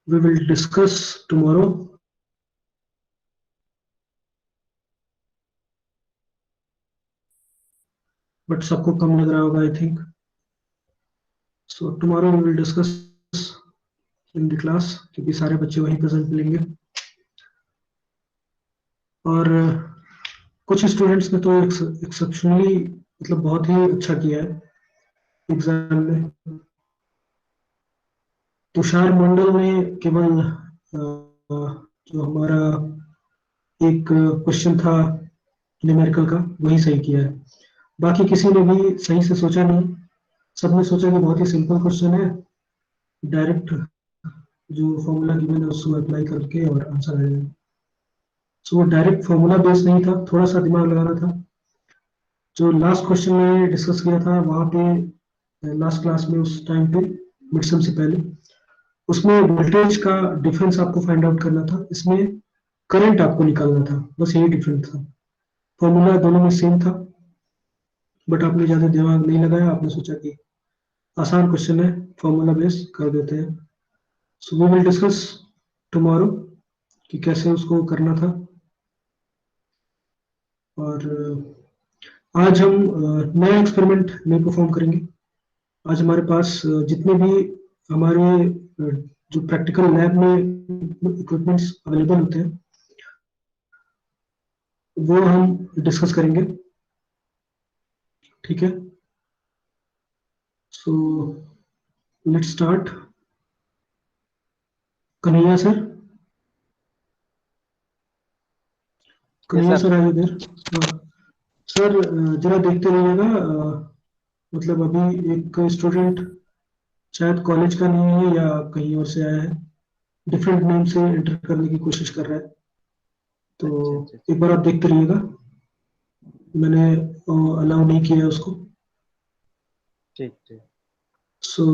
we will discuss tomorrow. But सबको कम लग रहा होगा, I think. So tomorrow we will discuss in the class, क्योंकि सारे बच्चे वहीं प्रेजेंट मिलेंगे. और कुछ स्टूडेंट्स ने तो एक्सेप्शनली मतलब बहुत ही अच्छा किया है एग्जाम में. तुषार मंडल ने केवल जो हमारा एक क्वेश्चन था न्यूमेरिकल का वही सही किया है. बाकी किसी ने भी सही से सोचा नहीं. सबने सोचा कि बहुत ही सिंपल क्वेश्चन है, डायरेक्ट जो फॉर्मूला गिवन है उसको अप्लाई करके और आंसर आ जाएगा. सो वो डायरेक्ट फॉर्मूला बेस्ड नहीं था, थोड़ा सा दिमाग लगाना था. जो लास्ट क्वेश्चन में डिस्कस किया था वहां पे लास्ट क्लास में, उस टाइम पे मिड सेम से पहले, उसमें वोल्टेज का डिफरेंस आपको फाइंड आउट करना था, इसमें करंट आपको निकालना था. बस यही डिफरेंस था. फॉर्मूला दोनों में सेम था, बट आपने ज्यादा दिमाग नहीं लगाया. आपने सोचा कि आसान क्वेश्चन है, फॉर्मूला बेस कर देते हैं. So we will discuss tomorrow कि कैसे उसको करना था. और आज हम नया एक्सपेरिमेंट में परफॉर्म करेंगे. आज हमारे पास जितने भी हमारे जो प्रैक्टिकल लैब में इक्विपमेंट्स अवेलेबल होते हैं वो हम डिस्कस करेंगे. ठीक है. So let's start. Kanhaiya sir, Kanhaiya sir आए इधर. सर जरा देखते रहिएगा. मतलब अभी एक स्टूडेंट शायद कॉलेज का नहीं है या कहीं और से आया है, डिफरेंट नेम से एंटर करने की कोशिश कर रहा है. तो एक बार आप देखते रहिएगा. मैंने अलाउ नहीं किया उसको. ठीक ठीक. सो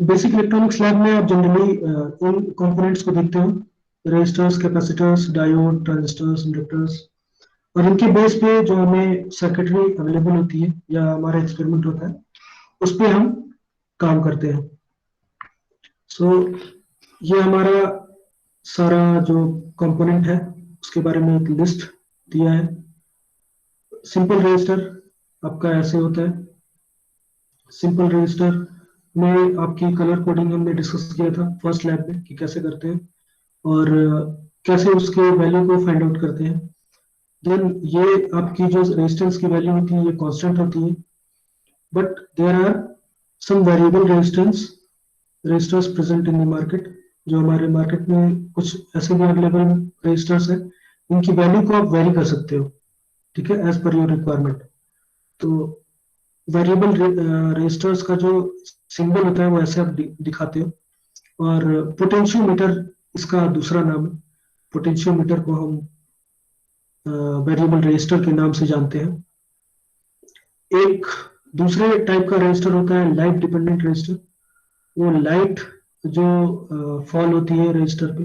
बेसिक इलेक्ट्रॉनिक्स लैब में आप जनरली इन कंपोनेंट्स को देखते हो: resistors, capacitors, diode, transistors, inductors. और इनके बेस पे जो हमें सर्किटरी अवेलेबल होती है या हमारा एक्सपेरिमेंट होता है उस पे हम काम करते हैं. सो ये हमारा सारा जो कंपोनेंट है उसके बारे में एक लिस्ट दिया है. सिंपल रजिस्टर आपका ऐसे होता है. सिंपल रजिस्टर में आपकी कलर कोडिंग हमने डिस्कस किया था फर्स्ट लैब में कि कैसे करते हैं और कैसे उसके वैल्यू को फाइंड आउट करते हैं. देन ये आपकी जो रेजिस्टेंस की वैल्यू होती है ये कांस्टेंट होती है, but there are some variable resistors present in the market. जो हमारे मार्केट में कुछ ऐसे भी अवेलेबल रेजिस्टर्स है, इनकी वैल्यू को आप वेरी कर सकते हो. ठीक है, एज पर योर रिक्वायरमेंट. तो वेरिएबल रेजिस्टर्स का जो सिंबल होता है वो ऐसे आप दिखाते हो. और पोटेंशियोमीटर इसका दूसरा नाम है. पोटेंशियोमीटर को हम वेरिएबल रेजिस्टर के नाम से जानते हैं. एक दूसरे टाइप का रेजिस्टर होता है लाइट डिपेंडेंट रेजिस्टर. वो लाइट जो फॉल होती है रजिस्टर पे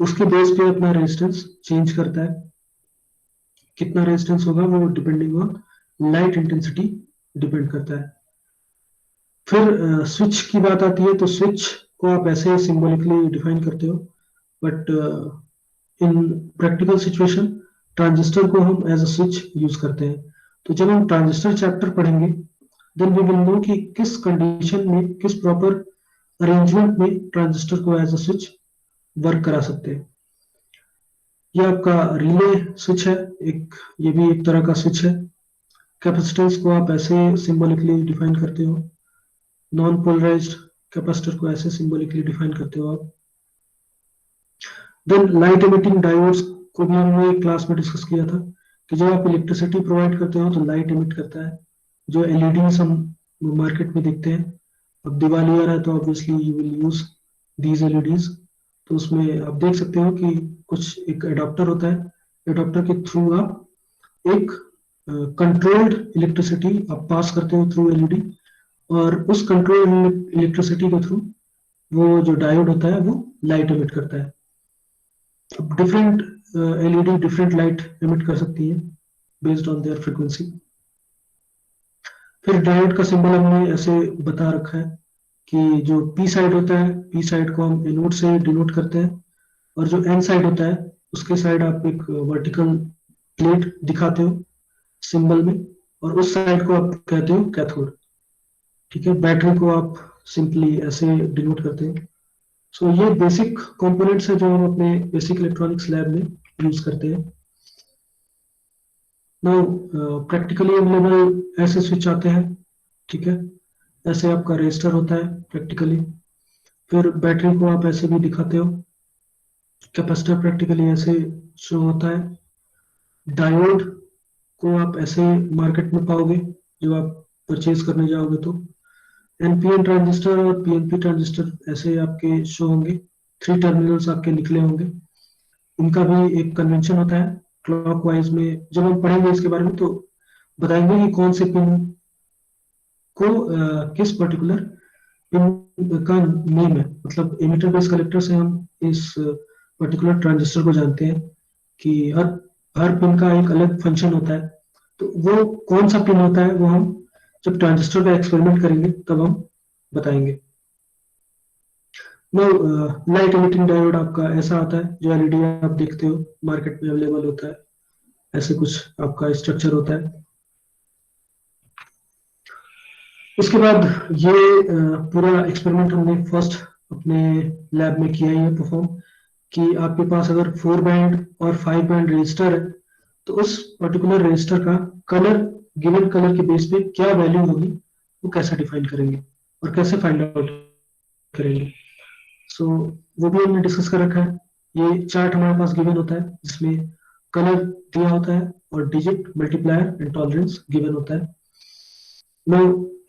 उसके बेस पे अपना रेजिस्टेंस चेंज करता है. कितना रेजिस्टेंस होगा वो depending on light intensity depend करता है. फिर स्विच की बात आती है तो स्विच को आप ऐसे सिंबॉलिकली डिफाइन करते हो, but in practical situation transistor को हम एज अ स्विच यूज करते हैं. तो जब हम ट्रांजिस्टर चैप्टर पढ़ेंगे देन वी विल नो कि किस कंडीशन में, किस प्रॉपर अरेंजमेंट में ट्रांजिस्टर को एज अ स्विच वर्क करा सकते हैं. ये आपका रिले स्विच है, ये भी एक तरह का स्विच है. कैपेसिटेंस को आप ऐसे सिंबॉलिकली डिफाइन करते हो. नॉन पोलराइज्ड कैपेसिटर को ऐसे सिंबॉलिकली डिफाइन करते हो आप. देन लाइट एमिटिंग डायोड्स को भी हमने क्लास में डिस्कस किया था कि जब आप इलेक्ट्रिसिटी प्रोवाइड करते हो तो लाइट एमिट करता है. जो एलईडीज हम मार्केट में देखते हैं, अब दिवाली आ रहा है तो obviously you will use these LEDs. तो उसमें आप देख सकते हो कि कुछ एक एडाप्टर होता है. एडाप्टर के थ्रू आप एक कंट्रोल्ड इलेक्ट्रिसिटी आप पास करते हो थ्रू एलईडी, और उस कंट्रोल्ड इलेक्ट्रिसिटी के थ्रू वो जो डायोड होता है वो लाइट एमिट करता है. अब different LED different light emit कर सकती है बेस्ड ऑन देयर फ्रीक्वेंसी. फिर डायोड का सिंबल हमने ऐसे बता रखा है कि जो पी साइड होता है, पी साइड को हम एनोड से डिनोट करते हैं, और जो एन साइड होता है उसके साइड आप एक वर्टिकल प्लेट दिखाते हो सिंबल में, और उस साइड को आप कहते हो कैथोड। ठीक है, बैटरी को आप सिंपली ऐसे डिनोट करते हैं। सो ये बेसिक कंपोनेंट्स है जो हम अपने बेसिक इलेक्ट्रॉनिक्स लैब में यूज करते हैं। नाउ प्रैक्टिकली अवेलेबल ऐसे स्विच आते हैं। ठीक है, ऐसे आपका रजिस्टर होता है प्रैक्टिकली। फिर बैटरी को आप ऐसे भी दिखाते हो। कैपेसिटर प्रैक्टिकली ऐसे शो होता है। डायोड को आप ऐसे मार्केट में पाओगे जो आप परचेज करने जाओगे तो। एनपीएन ट्रांजिस्टर और पीएनपी ट्रांजिस्टर ऐसे आपके शो होंगे, 3 टर्मिनल्स आपके निकले होंगे। इनका भी एक कन्वेंशन होता है क्लॉक वाइज में। जब हम पढ़ेंगे इसके बारे में तो बताएंगे कि कौन से पिन को किस पर्टिकुलर पिन का नेम है। मतलब एमिटर बेस कलेक्टर से हम इस पर्टिकुलर ट्रांजिस्टर को जानते हैं कि हर हर पिन का एक अलग फंक्शन होता है। तो वो कौन सा पिन होता है वो हम जब ट्रांजिस्टर का एक्सपेरिमेंट करेंगे तब हम बताएंगे। नो, लाइट एमिटिंग डायोड आपका ऐसा आता है जो एलईडी आप देखते हो मार्केट में अवेलेबल होता है। ऐसे कुछ आपका स्ट्रक्चर होता है। उसके बाद ये पूरा एक्सपेरिमेंट हमने फर्स्ट अपने लैब में किया ही है परफॉर्म, कि आपके पास अगर 4 बैंड और 5 बैंड रजिस्टर है तो उस पर्टिकुलर रजिस्टर का कलर, गिवन कलर के बेस पे क्या वैल्यू होगी वो कैसे डिफाइन करेंगे और कैसे फाइंड आउट करेंगे। सो वो भी हमने डिस्कस कर रखा है। ये चार्ट हमारे पास गिवन होता है जिसमें कलर दिया होता है और digit, multiplier and tolerance given होता है। मैं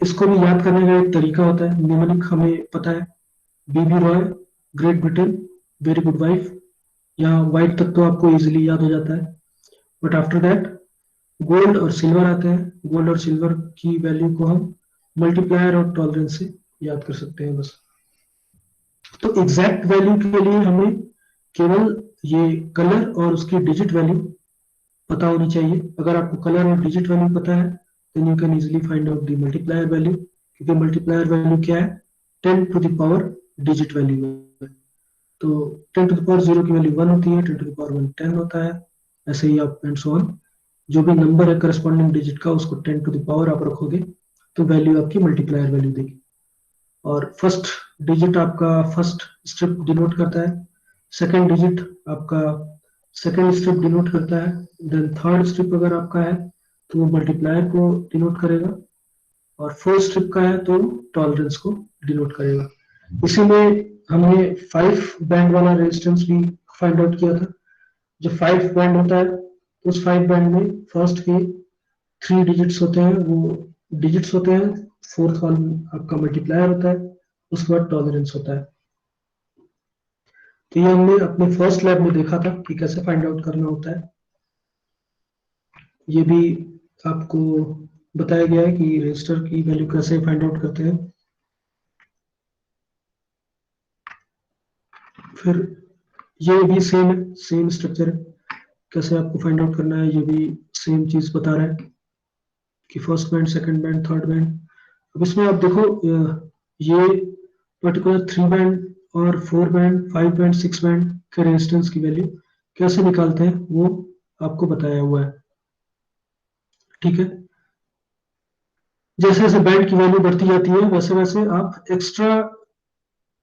इसको भी याद करने का एक तरीका होता है निम्नलिखित हमें पता है। BB Roy, great Britain, very good wife, या वाइट तक तो आपको इजीली याद हो जाता है। बट आफ्टर दैट गोल्ड और सिल्वर आते हैं। गोल्ड और सिल्वर की वैल्यू को हम मल्टीप्लायर और टॉलरेंस से याद कर सकते हैं बस। तो एग्जैक्ट वैल्यू के लिए हमें केवल ये कलर और उसकी डिजिट वैल्यू पता होनी चाहिए। अगर आपको कलर और डिजिट वैल्यू पता है then you can easily find out the multiplier value, क्योंकि मल्टीप्लायर वैल्यू क्या है, 10 to the power digit value है। तो 10 टू द पावर 0 की वैल्यू 1 होती है, 10 टू द पावर 1 10 होता है। ऐसे ही आप एंड सो ऑन, जो भी नंबर है करस्पॉन्डिंग डिजिट का उसको 10 टू द पावर आप रखोगे तो वैल्यू आपकी मल्टीप्लायर वैल्यू देगी। और फर्स्ट डिजिट आपका फर्स्ट स्ट्रिप डिनोट करता है, सेकंड डिजिट आपका सेकंड स्ट्रिप डिनोट करता है, देन थर्ड स्ट्रिप अगर आपका है तो वो मल्टीप्लायर को डिनोट करेगा, और फोर्थ स्ट्रिप का है तो टॉलरेंस को डिनोट करेगा। इसीलिए हमने 5 बैंड वाला रेजिस्टेंस भी फाइंड आउट किया था। जो 5 बैंड होता है तो उस 5 बैंड में फर्स्ट के 3 डिजिट्स होते हैं, वो डिजिट्स होते हैं, फोर्थ वन आपका मल्टीप्लायर होता है, उसके बाद टॉलरेंस होता है। तो ये हमने अपने फर्स्ट लैब में देखा था कि कैसे फाइंड आउट करना होता है। ये भी आपको बताया गया है कि रजिस्टर की वैल्यू कैसे फाइंड आउट करते हैं। फिर ये भी सेम है, सेम स्ट्रक्चर है, कैसे आपको फाइंड आउट करना है ये भी सेम चीज बता रहा है कि first band, second band, third band. अब इसमें आप देखो ये पर्टिकुलर 3 बैंड और 4 बैंड, 5 बैंड, 6 बैंड के रेजिस्टेंस की वैल्यू कैसे निकालते हैं वो आपको बताया हुआ है। ठीक है, जैसे जैसे बैंड की वैल्यू बढ़ती जाती है वैसे वैसे आप एक्स्ट्रा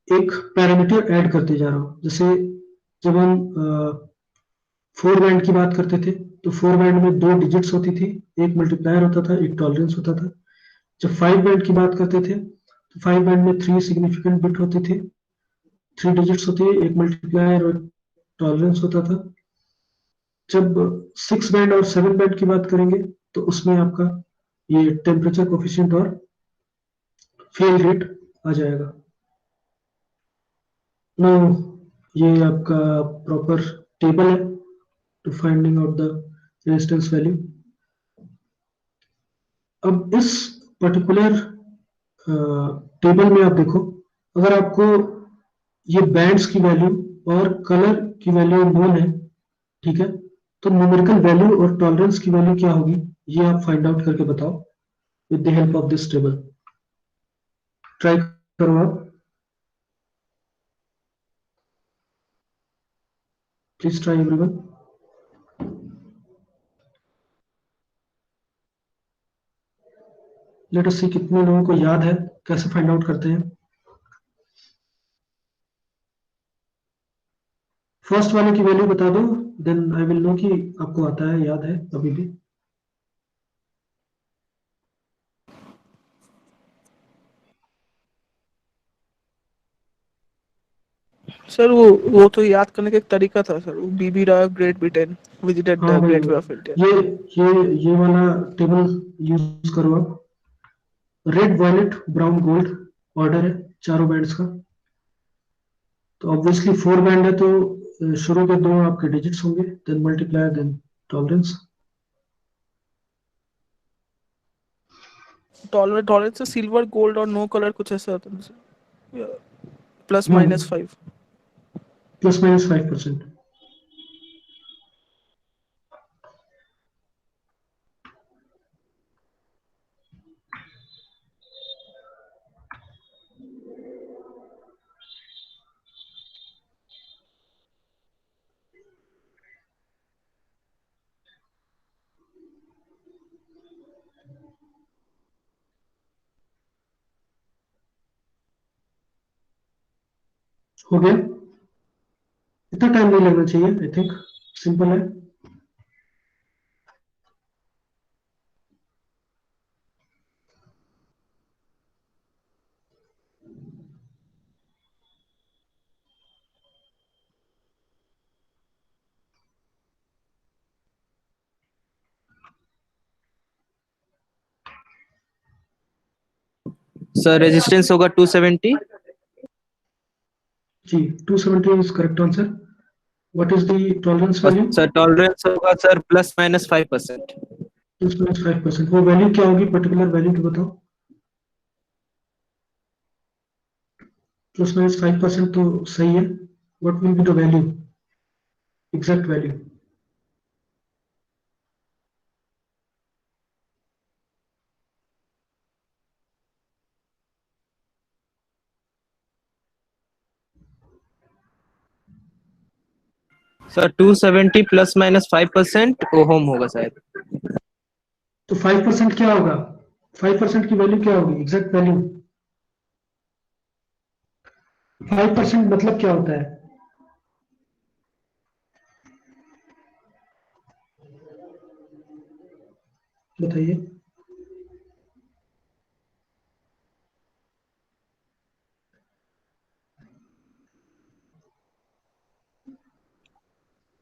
एक पैरामीटर ऐड करते जा रहे हो। जैसे जब हम 4 बैंड की बात करते थे तो 4 बैंड में 2 डिजिट्स होती थी, एक मल्टीप्लायर होता था, एक टॉलरेंस होता था। जब 5 बैंड की बात करते थे तो 5 बैंड में 3 सिग्निफिकेंट बिट होती थी, 3 डिजिट्स होती है, एक मल्टीप्लायर और टॉलरेंस होता था। जब 6 बैंड और 7 बैंड की बात करेंगे तो उसमें आपका ये टेम्परेचर कोफिशिएंट और फेल रेट आ जाएगा। नो, ये आपका प्रॉपर टेबल है to finding out the resistance value. अब इस पर्टिकुलर टेबल में आप देखो, अगर आपको ये बैंड्स की वैल्यू और कलर की वैल्यू नोन है, ठीक है, तो न्यूमेरिकल वैल्यू और टॉलरेंस की वैल्यू क्या होगी ये आप फाइंड आउट करके बताओ। with the help of this table. Try करो आप. Please try everyone. Let us see कितने लोगों को याद है, कैसे फाइंड आउट करते हैं. फर्स्ट वाले की वैल्यू बता दो, देन आई विल नो कि आपको आता है, याद है अभी भी. सर वो तो याद करने का एक तरीका था सर, वो B B Rao great Britain visited हाँ द भाई, ग्रेट वे ऑफ इंडिया। ये ये वाला टेबल यूज करो आप. Red violet brown gold order है चारों बैंड्स का. तो ऑब्वियसली 4 बैंड है, तो शुरू के दो आपके डिजिट्स होंगे, then multiply, then tolerance. Tolerance से सिल्वर गोल्ड और नो कलर कुछ ऐसा होता है, प्लस माइनस 5। Plus minus 5%. हो गया. इतना टाइम नहीं लगना चाहिए, आई थिंक सिंपल है. सर रेजिस्टेंस होगा 270। जी, 270 is correct answer. What is the tolerance और वैल्यू? सर टॉलरेंस होगा सर ±5%। Plus minus 5%. वो वैल्यू क्या होगी, पर्टिकुलर वैल्यू तो बताओ. प्लस माइनस 5% तो सही है. What will be the value, exact value? Sir 270 ±5% ohm होगा शायद। तो 5% क्या होगा? 5% की वैल्यू क्या होगी, एग्जैक्ट वैल्यू? 5% मतलब क्या होता है, बताइए.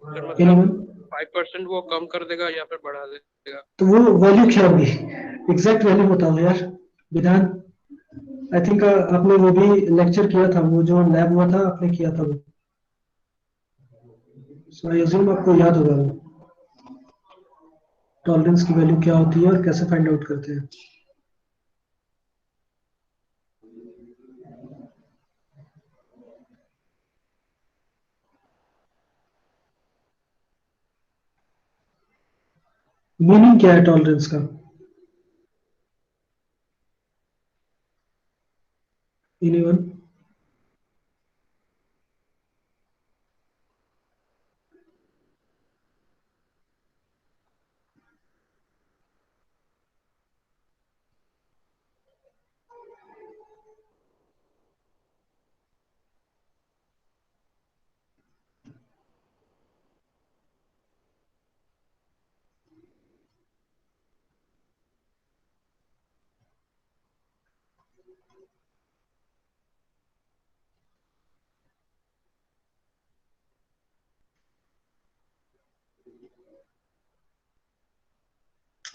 सर मतलब एनीवन? 5% वो कम कर देगा या फिर बढ़ा देगा? तो वो वैल्यू क्या होगी, एग्जैक्ट वैल्यू बताओ यार. विधान, आई थिंक आपने वो भी लेक्चर किया था, वो जो लैब हुआ था आपने किया था वो. सो आई अज्यूम आपको याद होगा वो टॉलरेंस की वैल्यू क्या होती है और कैसे फाइंड आउट करते हैं. मीनिंग क्या है टॉलरेंस का? एनीवन?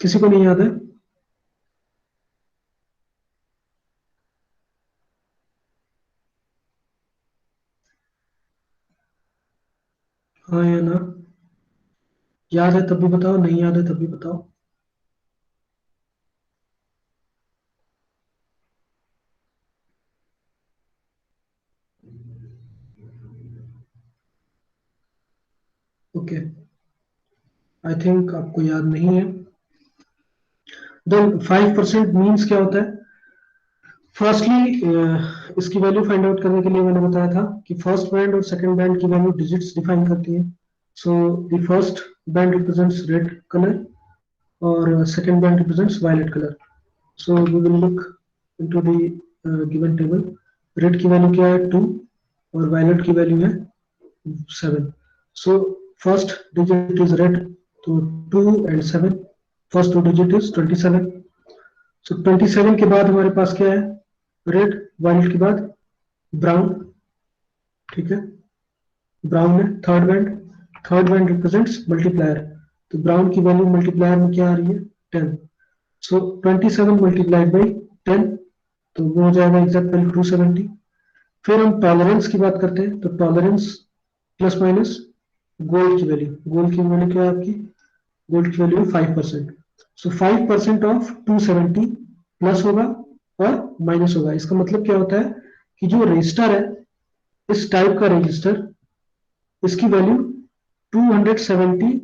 किसी को नहीं याद है? हाँ या ना? याद है तब भी बताओ, नहीं याद है तब भी बताओ. ओके, आई थिंक आपको याद नहीं है. देन 5% मीन्स क्या होता है? फर्स्टली इसकी वैल्यू फाइंड आउट करने के लिए मैंने बताया था कि फर्स्ट बैंड और सेकंड बैंड की वैल्यू डिजिट्स डिफाइन करती है. So the first band represents red colour और second band represents violet colour. So we will look into the given table. Red की वैल्यू क्या है? 2 और वायलेट की वैल्यू है 7. So first digit is red, तो 2 and 7, first 2 digit is 27. So 27 के बाद हमारे पास क्या है? रेड. वायलेट के बाद ब्राउन. ठीक है, ब्राउन है third band. Third band represents multiplier, तो ब्राउन की वैल्यू मल्टीप्लायर में क्या आ रही है? 10. सो 27 मल्टीप्लाइड बाई 10, तो वो हो जाएगा एग्जैक्ट वैल्यू 270. फिर हम टॉलरेंस की बात करते हैं, तो टॉलरेंस प्लस माइनस गोल्ड की वैल्यू. गोल्ड की वैल्यू क्या है आपकी? गोल्ड की वैल्यू 5%. सो 5% ऑफ 270 प्लस होगा और माइनस होगा. इसका मतलब क्या होता है कि जो रजिस्टर है, इस टाइप का रजिस्टर, इसकी value 270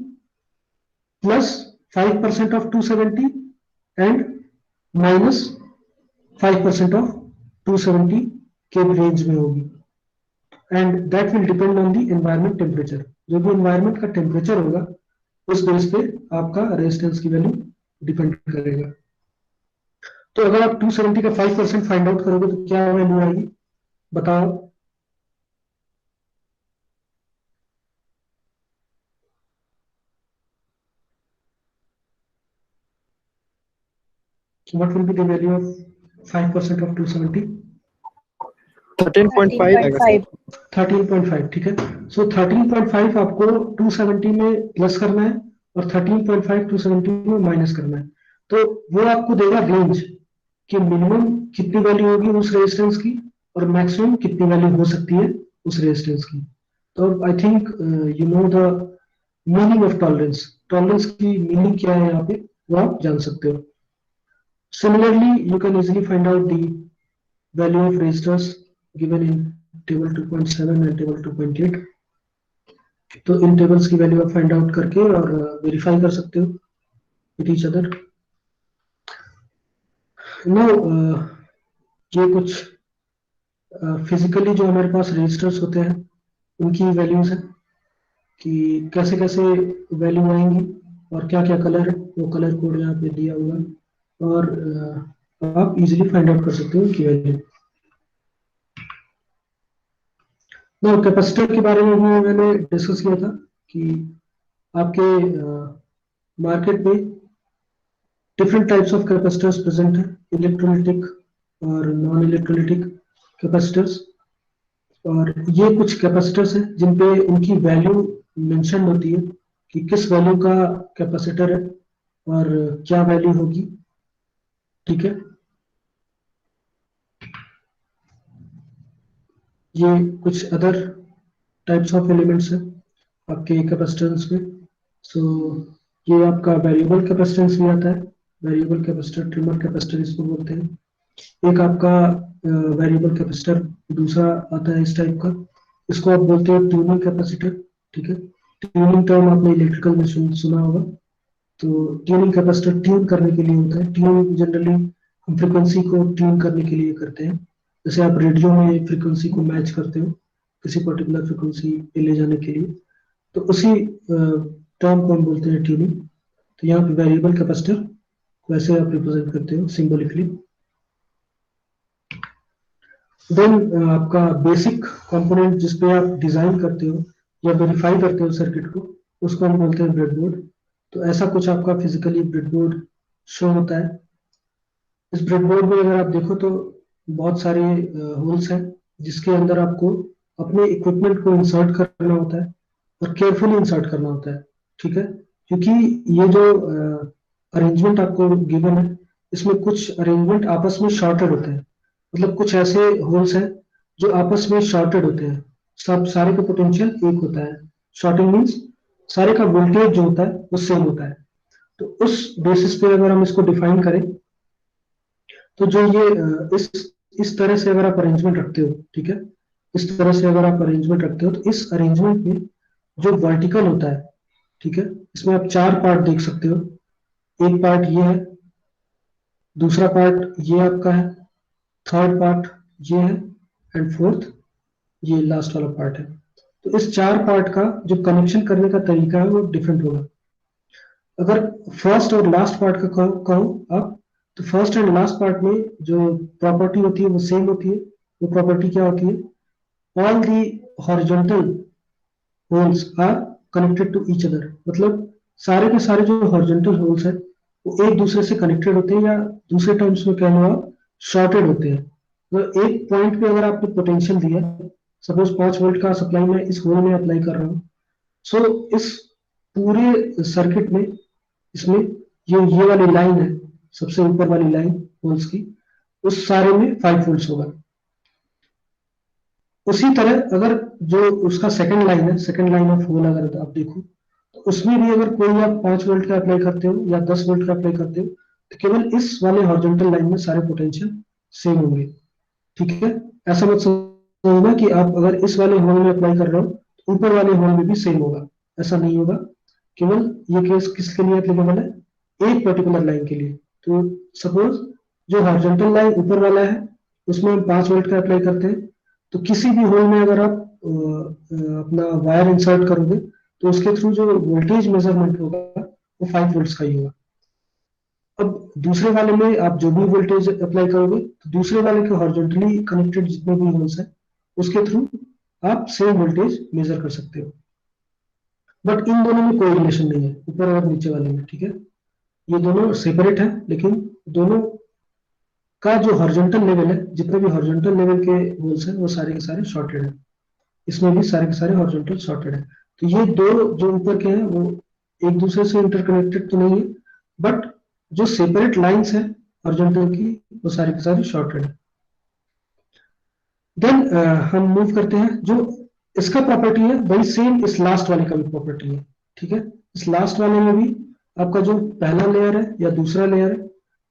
plus 5% of 270 and minus 5% of 270 के रेंज में होगी. And that will depend on the environment temperature. जो भी एनवायरमेंट का टेम्परेचर होगा उस बेस पे आपका रेजिस्टेंस की वैल्यू डिपेंड करेगा. तो अगर आप 270 का 5% फाइंड आउट करोगे तो क्या वैल्यू आएगी बताओ? So what will be the value of 5% of 270? 13.5 आएगा सर. 13.5. ठीक है. सो 13.5 आपको 270 में प्लस करना है और 13.5 270 में माइनस करना है. तो वो आपको देगा रेंज कि मिनिमम कितनी वैल्यू होगी उस रेजिस्टेंस की और मैक्सिमम कितनी वैल्यू हो सकती है उस रेजिस्टेंस की. तो I think you know the meaning of tolerance. Tolerance की मीनिंग क्या है यहाँ पे वो आप जान सकते हो. Similarly, you can easily find out the value of resistors given in table 2.7 and table 2.8. तो इन टेबल्स की वैल्यू आप फाइंड आउट करके और वेरीफाई कर सकते हो विद ईच अदर. नो ये कुछ फिजिकली जो हमारे पास रेजिस्टर्स होते हैं उनकी वैल्यूज है कि कैसे कैसे वैल्यू आएंगी और क्या क्या कलर है, वो कलर कोड यहाँ पे दिया हुआ है और आप इजीली फाइंड आउट कर सकते हो उनकी वैल्यू. ना कैपेसिटर के बारे में भी मैंने डिस्कस किया था कि आपके मार्केट में different types of capacitors present है, इलेक्ट्रोलिटिक और नॉन इलेक्ट्रोलिटिक कैपेसिटर्स. और ये कुछ कैपेसिटर्स हैं जिन पे उनकी वैल्यू मेंशन होती है कि किस वैल्यू का कैपेसिटर है और क्या वैल्यू होगी. ठीक है, ये कुछ अदर टाइप्स ऑफ एलिमेंट्स हैं आपके कैपेसिटेंस में. सो ये आपका वेरिएबल कैपेसिटेंस भी आता है. वेरिएबल कैपेसिटर, ट्रिमर कैपेसिटर इसको बोलते हैं. एक आपका वेरिएबल कैपेसिटर दूसरा आता है इस टाइप का, इसको आप बोलते हो ट्यूनिंग कैपेसिटर. ठीक है, ट्यूनिंग टर्म आपने इलेक्ट्रिकल में सुना होगा. तो ट्यूनिंग कैपेसिटर ट्यून करने के लिए होता है. ट्यून जनरली हम फ्रिक्वेंसी को ट्यून करने के लिए करते हैं. जैसे आप रेडियो में फ्रिक्वेंसी को मैच करते हो किसी पर्टिकुलर फ्रिक्वेंसी पे ले जाने के लिए, तो उसी टर्म को हम बोलते हैं ट्यूनिंग. तो यहाँ पे वेरिएबल कैपेसिटर वैसे आप रिप्रेजेंट करते हो सिंबॉलिकली. देन आपका बेसिक कंपोनेंट जिस पे आप डिजाइन करते हो या वेरीफाई करते हो सर्किट को, उसको हम बोलते हैं ब्रेडबोर्ड. तो ऐसा कुछ आपका फिजिकली ब्रेडबोर्ड शो होता है. इस ब्रेडबोर्ड में अगर आप देखो तो बहुत सारे होल्स हैं जिसके अंदर आपको अपने इक्विपमेंट को इंसर्ट करना होता है और केयरफुली इंसर्ट करना होता है. ठीक है, क्योंकि ये जो अरेंजमेंट आपको गिवन है इसमें कुछ अरेंजमेंट आपस में शॉर्टेड होते हैं. मतलब कुछ ऐसे होल्स हैं जो आपस में शॉर्टेड होते हैं. सब सारे का पोटेंशियल एक होता है. शॉर्टिंग मीन्स सारे का वोल्टेज जो होता है वो सेम होता है. तो उस बेसिस पे अगर हम इसको डिफाइन करें तो जो ये इस तरह से अगर आप अरेंजमेंट रखते हो, ठीक है, इस तरह से अगर आप अरेंजमेंट रखते हो तो इस अरेंजमेंट में जो वर्टिकल होता है, ठीक है, इसमें आप चार पार्ट देख सकते हो. एक पार्ट ये है दूसरा पार्ट ये आपका है, थर्ड पार्ट ये है, एंड फोर्थ ये लास्ट वाला पार्ट है। तो इस 4 पार्ट का जो कनेक्शन करने का तरीका है वो डिफरेंट होगा। अगर फर्स्ट और लास्ट पार्ट का कहो आप, तो फर्स्ट एंड लास्ट पार्ट में जो प्रॉपर्टी होती है वो सेम होती है। वो प्रॉपर्टी क्या होती है? All the horizontal holes are connected to each other, मतलब सारे के सारे जो हॉरिजॉन्टल होल्स है वो एक दूसरे से कनेक्टेड होते हैं, या दूसरे टर्म्स में कह लो आप शॉर्टेड होते हैं। तो एक पॉइंट पे अगर आपने पोटेंशियल दिया, सपोज 5 वोल्ट का सप्लाई मैं इस होल में अप्लाई कर रहा हूँ, सो इस पूरे सर्किट में इसमें ये वाली लाइन है, सबसे ऊपर वाली लाइन होल्स की, उस सारे में 5 वोल्ट्स होगा। उसी तरह अगर जो उसका सेकंड लाइन है, सेकंड लाइन ऑफ होल अगर आप देखो, तो उसमें भी अगर कोई आप 5 वोल्ट का अप्लाई करते हो या 10 वोल्ट का अप्लाई करते हो, तो केवल इस वाले हॉरिजॉन्टल लाइन में सारे पोटेंशियल सेम होंगे। ठीक है, ऐसा मत समझना कि आप अगर इस वाले होल में अप्लाई कर रहे हो तो ऊपर वाले होल में भी सेम होगा, ऐसा नहीं होगा। केवल ये केस किसके लिए एप्लीकेबल है? एक पर्टिकुलर लाइन के लिए। तो सपोज जो हॉरिजॉन्टल लाइन ऊपर वाला है उसमें हम 5 वोल्ट का अप्लाई करते हैं, तो किसी भी होल में अगर आप अपना वायर इंसर्ट करोगे तो उसके थ्रू जो वोल्टेज मेजरमेंट होगा वो 5 वोल्ट्स का ही होगा। अब दूसरे वाले में आप जो भी वोल्टेज अप्लाई करोगे तो दूसरे वाले के हॉरिजॉन्टली कनेक्टेड जितने भी होल्स हैं उसके थ्रू आप सेम वोल्टेज मेजर कर सकते हो। बट इन दोनों में कोई रिलेशन नहीं है, ऊपर और नीचे वाले में। ठीक है, ये दोनों सेपरेट है, लेकिन दोनों का जो हॉरिजॉन्टल लेवल है, जितने भी हॉरिजॉन्टल लेवल के होल्स हैं वो सारे के सारे शॉर्टेड है। इसमें भी सारे के सारे हॉरिजॉन्टल शॉर्टेड है। तो ये दो जो ऊपर के हैं वो एक दूसरे से इंटरकनेक्टेड तो नहीं है, बट जो सेपरेट लाइंस है हॉरिजॉन्टल की वो सारी की सारी शॉर्टेड है। देन हम मूव करते हैं, जो इसका प्रॉपर्टी है वही सेम इस लास्ट वाले का भी प्रॉपर्टी है। ठीक है, इस लास्ट वाले में भी आपका जो पहला लेयर है या दूसरा लेयर है,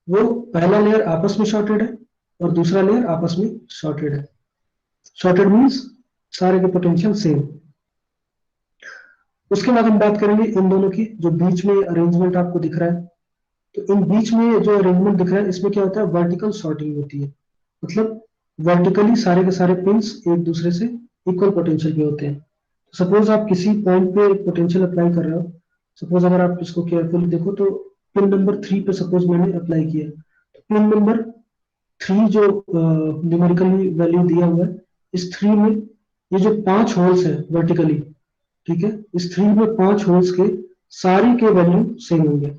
वो पहला लेयर आपस में शॉर्टेड है और दूसरा लेयर आपस में शॉर्टेड है। शॉर्टेड मीन्स सारे के पोटेंशियल सेम। उसके बाद हम बात करेंगे इन दोनों की, जो बीच में अरेंजमेंट आपको दिख रहा है। तो इन बीच में जो अरेंजमेंट दिख रहा है इसमें क्या होता है? वर्टिकल शॉर्टिंग होती है, मतलब वर्टिकली सारे के सारे पिंस एक दूसरे से इक्वल पोटेंशियल पे होते हैं। सपोज आप किसी पॉइंट पे पोटेंशियल अप्लाई कर रहे हो, सपोज अगर आप इसको केयरफुली देखो तो पिन नंबर 3 पे सपोज मैंने अप्लाई किया, तो पिन नंबर 3 जो न्यूमेरिकली वैल्यू दिया हुआ है, इस 3 में ये जो 5 होल्स है वर्टिकली, ठीक है, इस 3 में 5 होल्स के सारे के वैल्यू सेम होंगे।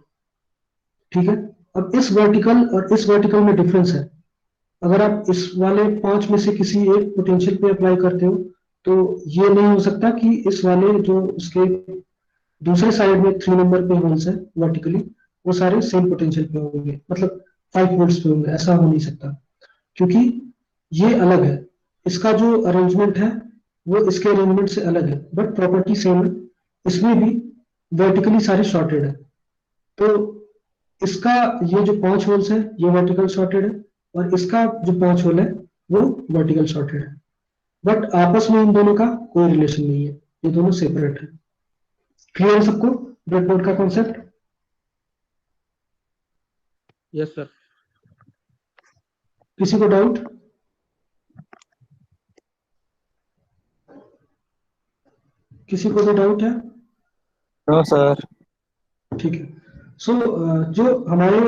ठीक है, अब इस वर्टिकल और इस वर्टिकल में डिफरेंस है। अगर आप इस वाले 5 में से किसी एक पोटेंशियल पे अप्लाई करते हो तो ये नहीं हो सकता कि इस वाले जो उसके दूसरे साइड में 3 नंबर पे होल्स है वर्टिकली वो सारे सेम पोटेंशियल पे होंगे, मतलब 5 वोल्ट्स पे होंगे, ऐसा हो नहीं सकता, क्योंकि ये अलग है। इसका जो अरेंजमेंट है वो इसके अरेंजमेंट से अलग है, बट प्रॉपर्टी सेम है। इसमें भी वर्टिकली सारे शॉर्टेड है। तो इसका ये जो 5 होल्स है ये वर्टिकल शॉर्टेड है, और इसका जो 5 होल है वो वर्टिकल शॉर्टेड है, बट आपस में इन दोनों का कोई रिलेशन नहीं है, ये दोनों सेपरेट है। क्लियर है सबको ब्रेडबोर्ड का कॉन्सेप्ट? Yes sir. किसी को डाउट? किसी को भी डाउट है? No sir. ठीक है, सो जो हमारे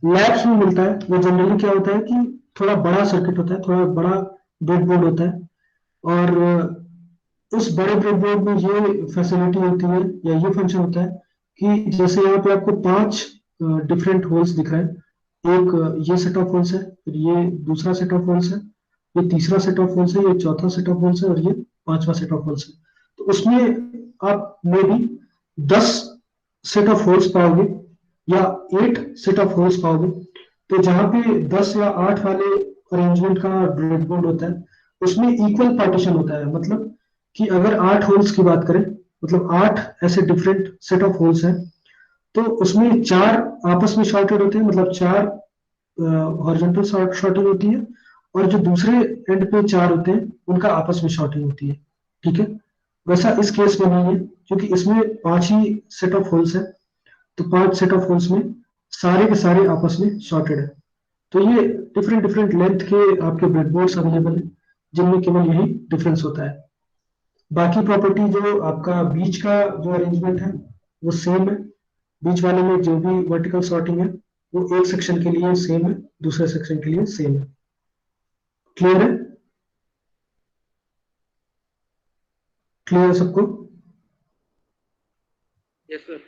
लैब्स में मिलता है वो जनरली क्या होता है कि थोड़ा बड़ा सर्किट होता है, थोड़ा बड़ा ब्रेडबोर्ड होता है, और उस बड़े ब्रेडबोर्ड में ये फैसिलिटी होती है या ये फंक्शन होता है कि जैसे यहाँ पे आपको 5 डिफरेंट होल्स दिख रहे हैं। एक ये सेट ऑफ होल्स है, फिर ये दूसरा सेट ऑफ होल्स है, ये तीसरा सेट ऑफ होल्स है, ये चौथा सेट ऑफ होल्स है, और ये पांचवा सेट ऑफ होल्स है। तो उसमें आप may be 10 set of holes पाओगे या 8 सेट ऑफ होल्स पाओगे। तो जहां पे 10 या 8 वाले अरेंजमेंट का ब्रेडबोर्ड होता है उसमें इक्वल पार्टीशन होता है, मतलब कि अगर 8 होल्स की बात करें, मतलब 8 ऐसे डिफरेंट सेट ऑफ होल्स हैं, तो उसमें 4 आपस में शॉर्टेड होते हैं, मतलब 4 हॉरिजॉन्टल शॉर्टेज होती है, और जो दूसरे एंड पे 4 होते हैं उनका आपस में शॉर्टेज होती है। ठीक है, वैसा इस केस में नहीं है, क्योंकि इसमें 5 ही सेट ऑफ होल्स है, तो 5 सेट ऑफ होल्स में सारे के सारे आपस में शॉर्टेड है। तो ये डिफरेंट डिफरेंट लेंथ के आपके ब्रेडबोर्ड्स अवेलेबल हैं, जिनमें केवल यही डिफरेंस होता है। बाकी प्रॉपर्टी जो आपका बीच का जो अरेंजमेंट है वो सेम है। बीच वाले में जो भी वर्टिकल सॉर्टिंग है वो एक सेक्शन के लिए सेम है, दूसरे सेक्शन के लिए सेम है। क्लियर है? क्लियर है सबको? Yes sir.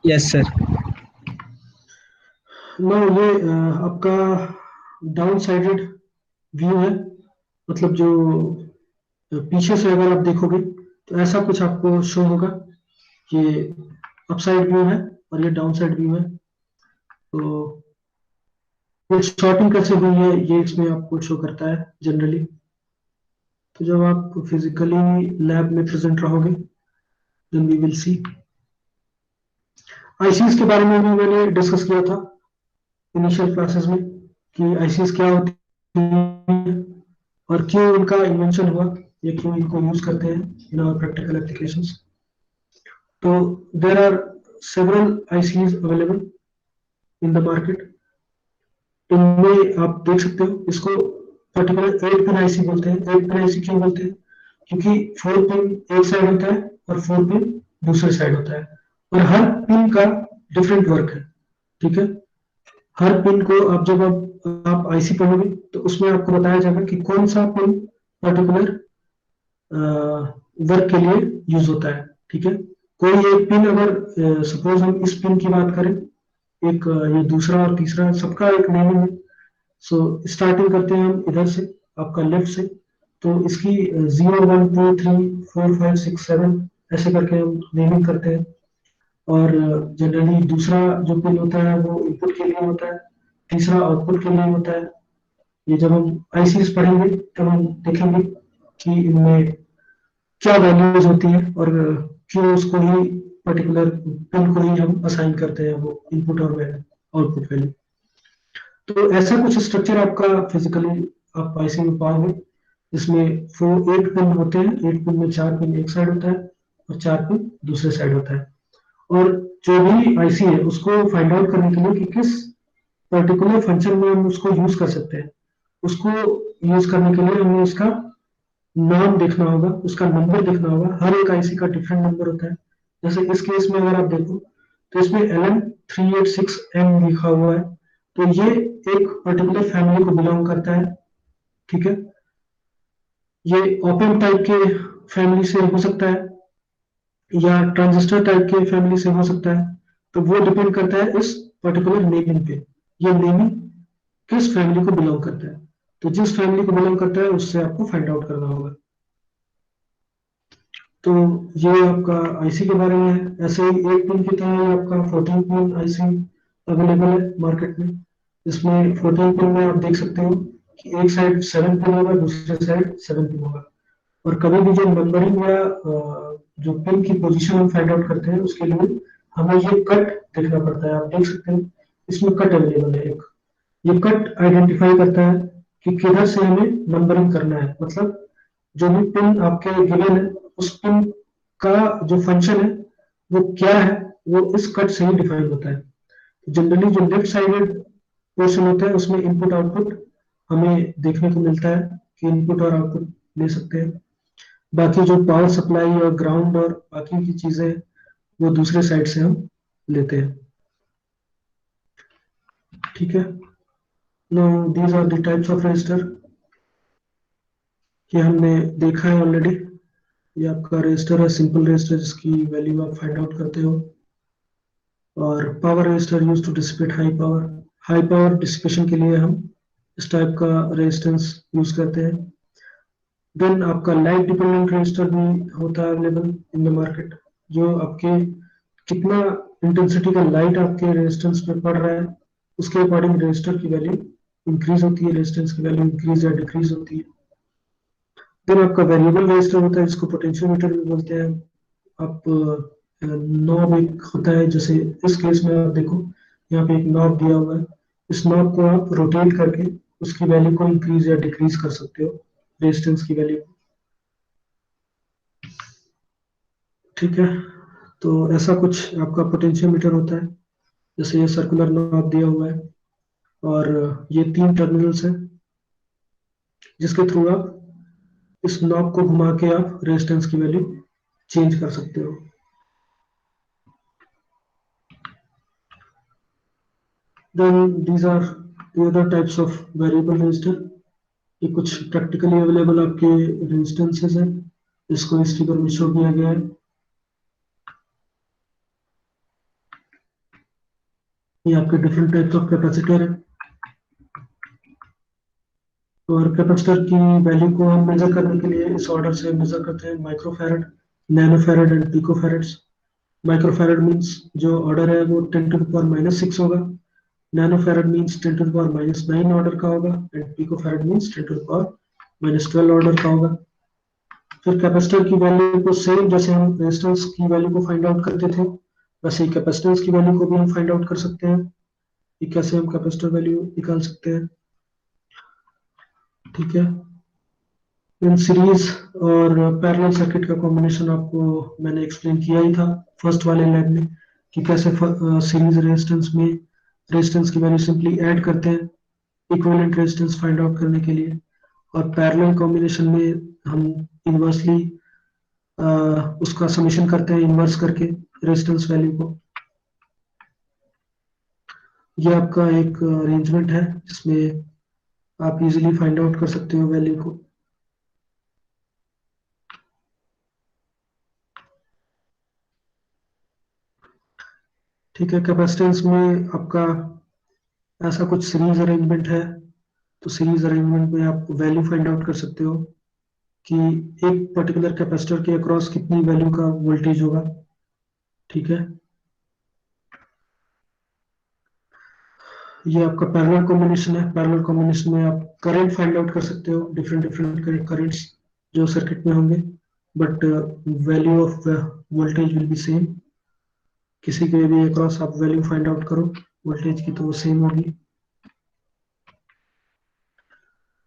Yes, sir. Now ये आपका डाउन साइडेड व्यू है, मतलब जो पीछे से अगर आप देखोगे तो ऐसा कुछ आपको शो होगा। ये अपसाइड व्यू है और ये डाउन साइड व्यू है। तो ये शॉर्टिंग कैसे हुई है ये इसमें आपको शो करता है जनरली। तो जब आप फिजिकली लैब में प्रेजेंट रहोगे then we will see. ICs के बारे में भी मैंने डिस्कस किया था इनिशियल क्लासेस में कि आईसीज क्या होती है और क्यों इनका इन्वेंशन हुआ या क्यों इनको यूज करते हैं इन आवर प्रैक्टिकल एप्लीकेशंस। तो there are several ICs available in the market. इनमें आप देख सकते हो इसको पर्टिकुलर 8 पिन आईसी बोलते हैं। 8 पिन आईसी क्यों बोलते हैं? क्योंकि 4 पिन एक साइड होता है और 4 पिन दूसरे साइड होता है और हर पिन का डिफरेंट वर्क है। ठीक है, हर पिन को आप आईसी पढ़ोगे तो उसमें आपको बताया जाएगा कि कौन सा पिन पर्टिकुलर वर्क के लिए यूज होता है। ठीक है, कोई एक पिन अगर सपोज हम इस पिन की बात करें, एक ये दूसरा और तीसरा सबका एक नेमिंग है। सो स्टार्टिंग करते हैं हम इधर से, आपका लेफ्ट से। तो इसकी 0 1 2 3 4 5 6 7 ऐसे करके हम नेमिंग करते हैं। और जनरली दूसरा जो पिन होता है वो इनपुट के लिए होता है, तीसरा आउटपुट के लिए होता है। ये जब हम आईसीज पढ़ेंगे तब हम देखेंगे कि इनमें क्या वैल्यूज होती है और क्यों उसको ही पर्टिकुलर पिन को ही हम असाइन करते हैं वो इनपुट और आउटपुट वैल्यू। तो ऐसा कुछ स्ट्रक्चर आपका फिजिकली आप आईसी में पाओगे जिसमें 8 पिन होते हैं। 8 पिन में 4 पिन एक साइड होता है और 4 पिन दूसरे साइड होता है। और जो भी आईसी है उसको फाइंड आउट करने के लिए कि किस पर्टिकुलर फंक्शन में हम उसको यूज कर सकते हैं, उसको यूज करने के लिए हमें उसका नाम देखना होगा, उसका नंबर देखना होगा। हर एक आईसी का डिफरेंट नंबर होता है। जैसे इस केस में अगर आप देखो तो इसमें LM386M लिखा हुआ है, तो ये एक पर्टिकुलर फैमिली को बिलोंग करता है। ठीक है, ये ओपन टाइप के फैमिली से हो सकता है या ट्रांजिस्टर टाइप के फैमिली से हो सकता है। तो वो डिपेंड करता है इस पर्टिकुलर नेमिंग पे, ये नेमिंग किस फैमिली को बिलोंग करता है। तो जिस फैमिली को बिलोंग करता है उससे आपको फाइंड आउट करना होगा। तो ये आपका आईसी के बारे में है। ऐसे ही 8 पिन की तरह ही आपका 14 पिन आईसी अवेलेबल है मार्केट में। इसमें 14 पिन में आप देख सकते हो कि एक साइड 7 पिन होगा, दूसरे साइड 7 पिन होगा। और कभी भी जो नंबरिंग या जो पिन की पोजीशन हम फाइंड आउट करते हैं उसके लिए हमें ये कट देखना पड़ता है। आप देख सकते हैं इसमें कट अवेलेबल है एक। ये कट आइडेंटिफाई करता है कि किधर से हमें नंबरिंग करना है, मतलब जो भी पिन आपके गिवन है उस पिन का जो फंक्शन है वो क्या है वो इस कट से ही डिफाइन होता है। जनरली जो लेफ्ट साइडेड पोर्शन होता है उसमें इनपुट आउटपुट हमें देखने को मिलता है कि इनपुट और आउटपुट ले सकते हैं। बाकी जो पावर सप्लाई और ग्राउंड और बाकी की चीजें वो दूसरे साइड से हम लेते हैं। ठीक है, now these are the types of resistor. ये हमने देखा है ऑलरेडी। ये आपका रजिस्टर है, सिंपल रजिस्टर जिसकी वैल्यू आप फाइंड आउट करते हो। और power resistor use to dissipate high power dissipation के लिए हम इस टाइप का रेजिस्टेंस यूज करते हैं। देन आपका लाइट डिपेंडेंट रजिस्टर भी होता है अवेलेबल इन द मार्केट, जो आपके कितना इंटेंसिटी का लाइट आपके रेजिस्टेंस पे पड़ रहा है उसके अकॉर्डिंग रजिस्टर की वैल्यू इंक्रीज होती है, रेजिस्टेंस की वैल्यू इंक्रीज या डिक्रीज होती है। फिर आपका वेरिएबल रजिस्टर होता है जिसको पोटेंशियोमीटर भी बोलते हैं। आप नॉब एक होता है, जैसे इस केस में आप देखो यहाँ पे एक नॉब दिया हुआ है। इस नॉब को आप रोटेट करके उसकी वैल्यू को इंक्रीज या डिक्रीज कर सकते हो, रेजिस्टेंस की वैल्यू। ठीक है, तो ऐसा कुछ आपका पोटेंशियोमीटर होता है। जैसे ये सर्कुलर नॉब दिया हुआ है और ये 3 टर्मिनल्स हैं जिसके थ्रू आप इस नॉब को घुमा के आप रेजिस्टेंस की वैल्यू चेंज कर सकते हो। Then these are the other types of variable resistor। ये कुछ प्रैक्टिकली अवेलेबल आपके रेजिस्टेंसेस हैं, इसको इस फिगर में शो किया गया है। ये आपके डिफरेंट टाइप्स ऑफ कैपेसिटर है, और कैपेसिटर की वैल्यू को हम मेजर करने के लिए इस ऑर्डर से मेजर करते हैं: microfarad, nanofarad and picofarads. Microfarad means जो ऑर्डर है वो 10 टू द पावर -6 होगा, nanofarad means 10 to the power -9 order का होगा, and picofarad means 10 to the power -12 order का होगा। फिर कैपेसिटर की वैल्यू को सेम जैसे हम रेजिस्टेंस की वैल्यू को फाइंड आउट करते थे, वैसे ही कैपेसिटेंस की वैल्यू को भी हम फाइंड आउट कर सकते हैं कि कैसे हम कैपेसिटर वैल्यू निकाल सकते हैं। ठीक है, इन सीरीज और पैरेलल सर्किट का कॉम्बिनेशन आपको मैंने एक्सप्लेन किया ही था फर्स्ट वाले लैब में कि कैसे सीरीज रेजिस्टेंस में रेजिस्टेंस की वैल्यू सिंपली ऐड करते हैं इक्विवेलेंट रेजिस्टेंस फाइंड आउट करने के लिए, और पैरेलल कॉम्बिनेशन में हम इनवर्सली उसका समेशन करते हैं इन्वर्स करके रेजिस्टेंस वैल्यू को। ये आपका एक अरेंजमेंट है जिसमें आप इजीली फाइंड आउट कर सकते हो वैल्यू को। ठीक है, कैपेसिटेंस में आपका ऐसा कुछ सीरीज अरेंजमेंट है, तो सीरीज अरेंजमेंट में आप वैल्यू फाइंड आउट कर सकते हो कि एक पर्टिकुलर कैपेसिटर के अक्रॉस कितनी वैल्यू का वोल्टेज होगा। ठीक है, ये आपका पैरेलल कॉम्बिनेशन है। पैरेलल कॉम्बिनेशन में आप करंट फाइंड आउट कर सकते हो, डिफरेंट डिफरेंट करंट्स जो सर्किट में होंगे, but value of voltage will be same. किसी के भी अक्रॉस आप वैल्यू फाइंड आउट करो वोल्टेज की तो वो सेम होगी।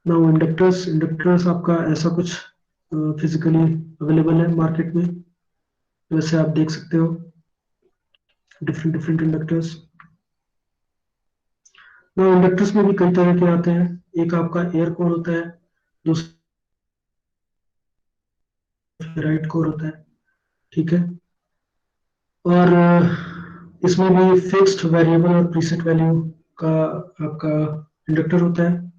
नाउ इंडक्टर्स, इंडक्टर्स आपका ऐसा कुछ फिजिकली अवेलेबल है मार्केट में, वैसे आप देख सकते हो different different inductors. Now inductors में भी कई तरह के आते हैं, एक आपका एयर कोर होता है, दूसरा फेराइट कोर होता है। ठीक है, और इसमें भी फिक्स्ड वेरिएबल और प्रीसेट वैल्यू का आपका इंडक्टर होता है।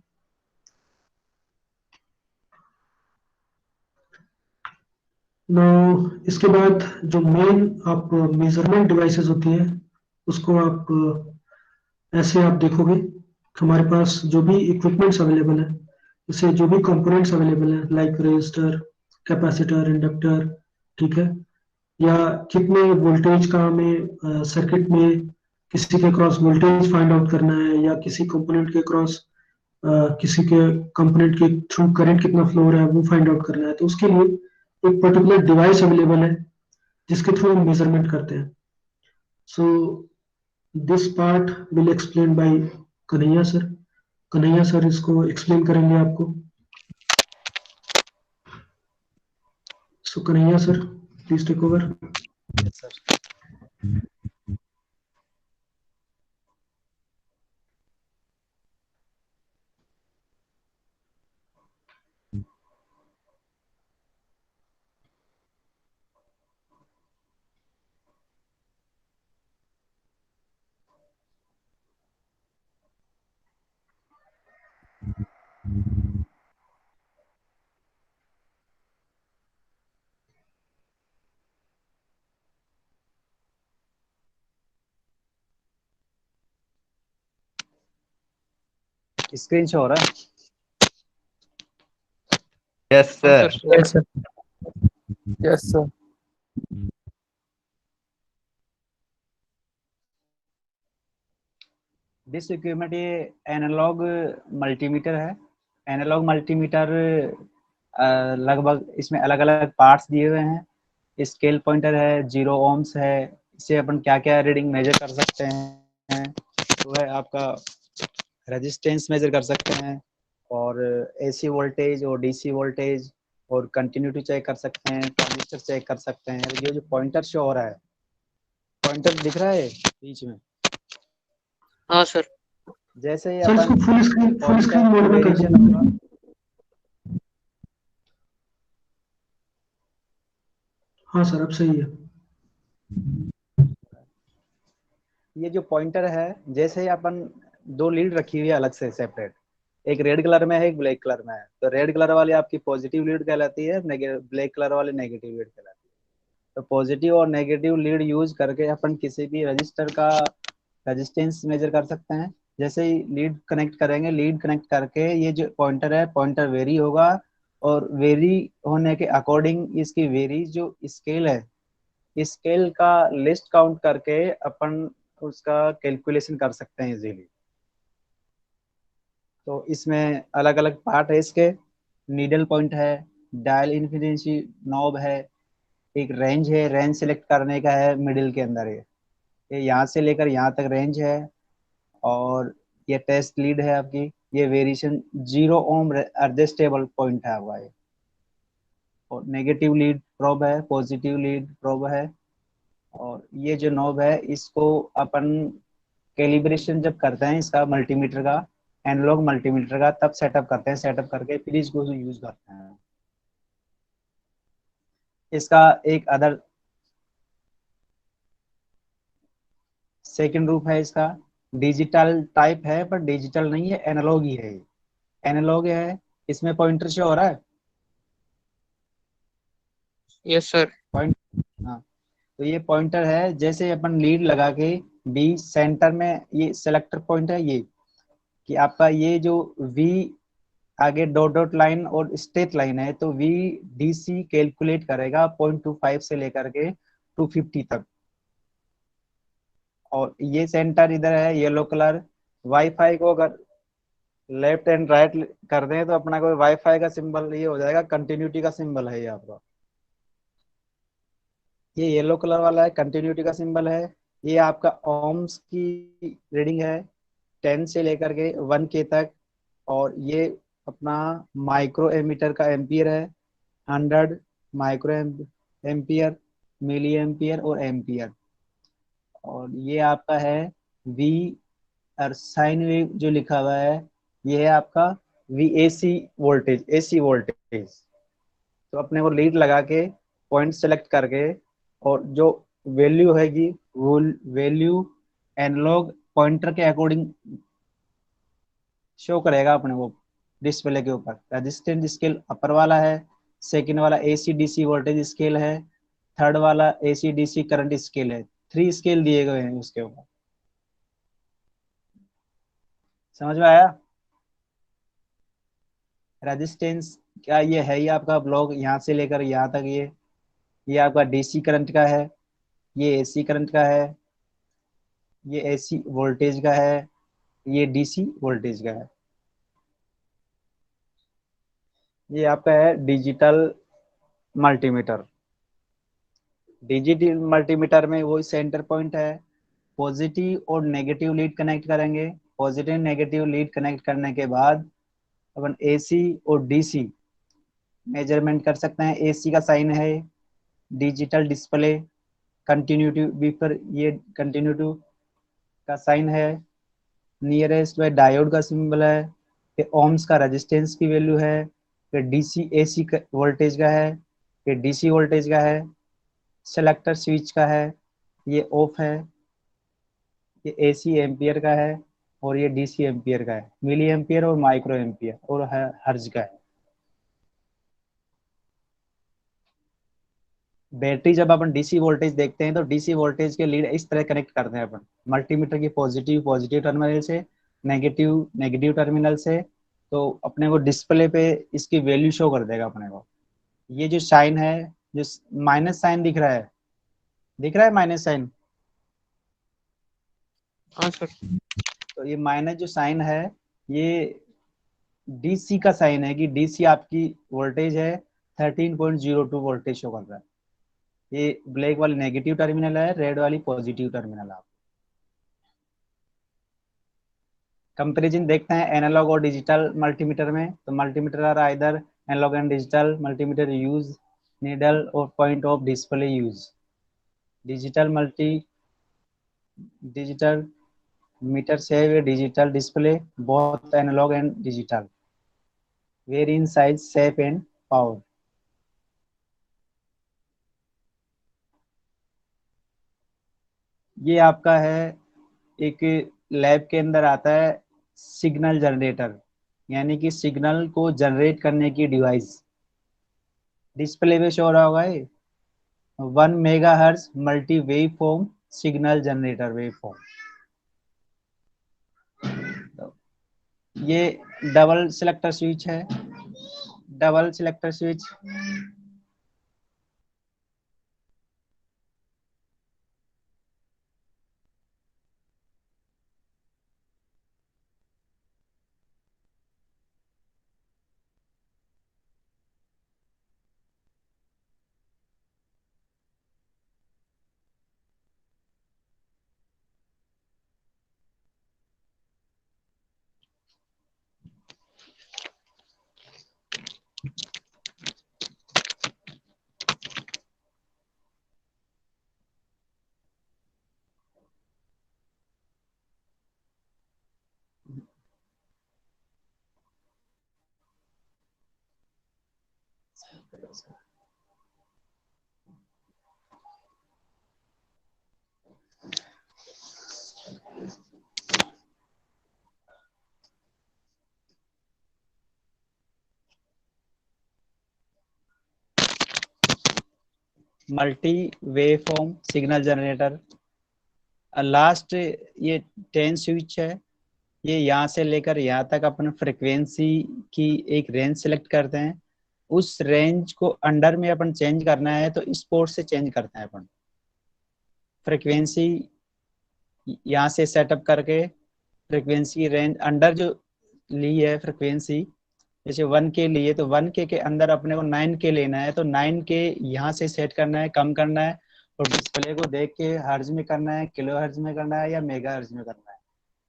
नाउ इसके बाद जो मेन आप मेजरमेंट डिवाइसेस होती हैं उसको आप ऐसे आप देखोगे, हमारे पास जो भी इक्विपमेंट्स अवेलेबल है, जैसे जो भी कंपोनेंट्स अवेलेबल है लाइक रेजिस्टर, कैपेसिटर, इंडक्टर, ठीक है, या कितने वोल्टेज का हमें सर्किट में किसी के क्रॉस वोल्टेज फाइंड आउट करना है, या किसी कंपोनेंट के क्रॉस किसी के कंपोनेंट के थ्रू करंट कितना फ्लो हो रहा है वो फाइंड आउट करना है, तो उसके लिए एक पर्टिकुलर डिवाइस अवेलेबल है जिसके थ्रू हम मेजरमेंट करते हैं। So this part will explain by Kanhaiya sir. Kanhaiya sir इसको एक्सप्लेन करेंगे आपको। So Kanhaiya sir, please take over. Yes, sir. Screen show हो रहा है? Yes, हाँ sir. Sir. Yes, sir. Yes, sir. This equipment ये एनालॉग मल्टीमीटर है। एनालॉग मल्टीमीटर लगभग इसमें अलग अलग पार्ट्स दिए हुए हैं। स्केल पॉइंटर है, 0 ohms है, इससे अपन क्या क्या रीडिंग मेजर कर सकते हैं, तो है आपका रेजिस्टेंस मेजर कर सकते हैं, और एसी वोल्टेज और डीसी वोल्टेज और कंटिन्यूटी चेक कर सकते हैं, ट्रांजिस्टर चेक कर सकते हैं। ये जो पॉइंटर शो हो रहा है, पॉइंटर दिख रहा है बीच में? हाँ सर। जैसे ही सर इसको अपन फुल स्क्रीन पॉइंटर मोड में कर वेरिएशन दीजिए। होगा, हाँ सर अब सही है। ये जो पॉइंटर है, जैसे ही अपन दो लीड रखी हुई है अलग से सेपरेट, एक रेड कलर में है एक ब्लैक कलर में है, तो रेड कलर वाली आपकी पॉजिटिव लीड कहलाती है, ब्लैक कलर वाली नेगेटिव लीड कहलाती है। तो पॉजिटिव और नेगेटिव लीड यूज करके अपन किसी भी रजिस्टर का रेजिस्टेंस मेजर कर सकते हैं। जैसे ही लीड कनेक्ट करेंगे, लीड कनेक्ट करके ये जो पॉइंटर है, पॉइंटर वेरी होगा, और वेरी होने के अकॉर्डिंग इसकी वेरी जो स्केल है, स्केल का लिस्ट काउंट करके अपन उसका कैलकुलेशन कर सकते हैं इजीली। तो इसमें अलग अलग पार्ट है इसके, नीडल पॉइंट है, डायल इन्फिनिटी नॉब है, एक रेंज है, रेंज सेलेक्ट करने का है मिडिल के अंदर ये यहाँ से लेकर यहाँ तक रेंज है, और ये टेस्ट लीड है आपकी, ये वेरिएशन 0 ओम एडजस्टेबल पॉइंट है आपका ये, और नेगेटिव लीड प्रोब है, पॉजिटिव लीड प्रोब है। और ये जो नॉब है इसको अपन कैलिब्रेशन जब करते हैं इसका मल्टीमीटर का, एनालॉग मल्टीमीटर का, तब सेटअप करते हैं, सेटअप करके फिर इसको यूज करते हैं। इसका एक अदर सेकंड रूप है इसका, डिजिटल टाइप है पर डिजिटल नहीं है, एनालॉग ही है, एनालॉग है। इसमें पॉइंटर शो हो रहा है, यस सर। पॉइंट, हाँ। तो ये पॉइंटर है, जैसे अपन लीड लगा के बी सेंटर में, ये सेलेक्टर पॉइंट है ये, कि आपका ये जो वी आगे डॉट डॉट लाइन और स्ट्रेट लाइन है, तो वी डी सी कैलकुलेट करेगा 0.25 से लेकर के 250 तक। और ये सेंटर इधर है येलो कलर। वाईफाई को अगर लेफ्ट एंड राइट कर दें तो अपना कोई वाईफाई का सिंबल ये हो जाएगा, कंटिन्यूटी का सिंबल है ये आपका, ये येलो कलर वाला है, कंटिन्यूटी का सिंबल है। ये आपका ओम्स की रीडिंग है, 10 से लेकर के 1K तक। और ये अपना माइक्रो एमीटर का एम्पियर है, 100 माइक्रो एम्पियर, मिली एम्पियर और एम्पियर। और ये आपका है वी, और साइन वेव जो लिखा हुआ है ये है आपका V AC voltage, AC voltage. तो अपने को लीड लगा के पॉइंट सेलेक्ट करके, और जो वैल्यू हैगी वो वैल्यू एनालॉग पॉइंटर के अकॉर्डिंग शो करेगा अपने को डिस्प्ले के ऊपर। रेजिस्टेंस स्केल अपर वाला है, सेकंड वाला एसी डीसी वोल्टेज स्केल है, थर्ड वाला एसी डीसी करंट स्केल है। 3 स्केल दिए गए हैं उसके ऊपर। समझ में आया? रेजिस्टेंस क्या ये है, ये आपका ब्लॉक यहाँ से लेकर यहाँ तक, ये आपका डीसी करंट का है, ये एसी करंट का है, ये एसी वोल्टेज का है, ये डीसी वोल्टेज का है। ये आपका है डिजिटल मल्टीमीटर। डिजिटल मल्टीमीटर में वही सेंटर पॉइंट है, पॉजिटिव और नेगेटिव लीड कनेक्ट करेंगे। पॉजिटिव नेगेटिव लीड कनेक्ट करने के बाद अपन एसी और डीसी मेजरमेंट कर सकते हैं। एसी का साइन है डिजिटल डिस्प्ले, कंटिन्यूटी बीपर, ये कंटिन्यूटी का साइन है, नियरेस्ट बाय डायोड का सिंबल है, फिर ओम्स का रेजिस्टेंस की वैल्यू है, फिर डीसी एसी वोल्टेज का है, फिर डीसी वोल्टेज का है, सेलेक्टर स्विच का है, ये ऑफ है, ये एसी एम्पियर का है, और ये डीसी एम्पियर का है, मिली एम्पियर और माइक्रो एम्पियर और हर्ज का है। बैटरी जब अपन डीसी वोल्टेज देखते हैं तो डीसी वोल्टेज के लीड इस तरह कनेक्ट करते हैं अपन, मल्टीमीटर की पॉजिटिव पॉजिटिव टर्मिनल से, नेगेटिव नेगेटिव टर्मिनल से। तो अपने को डिस्प्ले पे इसकी वैल्यू शो कर देगा अपने को। ये जो साइन है, जो माइनस साइन दिख रहा है, दिख रहा है माइनस साइन? हाँ सर। तो ये माइनस जो साइन है ये डीसी का साइन है, कि डीसी आपकी वोल्टेज है 13.02 वोल्टेज शो कर रहा है। ये ब्लैक वाली नेगेटिव टर्मिनल है, रेड वाली पॉजिटिव टर्मिनल है। कंपैरिजन देखते हैं एनालॉग और डिजिटल मल्टीमीटर में। तो multimeter are either analogue and digital, multimeter use needle और point of display use. Digital meters have a digital display, both analog and digital, vary in size, shape and power. ये आपका है एक lab के अंदर आता है सिग्नल जनरेटर, यानी कि सिग्नल को जनरेट करने की डिवाइस। डिस्प्ले पे शो हो रहा होगा ये 1 megahertz multi wave form signal generator wave form. ये डबल सिलेक्टर स्विच है, double selector switch multi waveform signal generator. Last ये 10 स्विच है, ये यहाँ से लेकर यहाँ तक अपन फ्रिक्वेंसी की एक रेंज सेलेक्ट करते हैं। उस रेंज को अंडर में अपन चेंज करना है तो इस पोर्ट से चेंज करते हैं अपन। फ्रिक्वेंसी यहाँ से सेटअप करके फ्रिक्वेंसी रेंज अंडर जो ली है फ्रिक्वेंसी, जैसे 1K लिए तो 1K के अंदर अपने को 9K लेना है तो 9K यहाँ से सेट करना है, कम करना है और डिस्प्ले को देख के हर्ज में करना है, किलो हर्ज में करना है या मेगा हर्ज में करना है,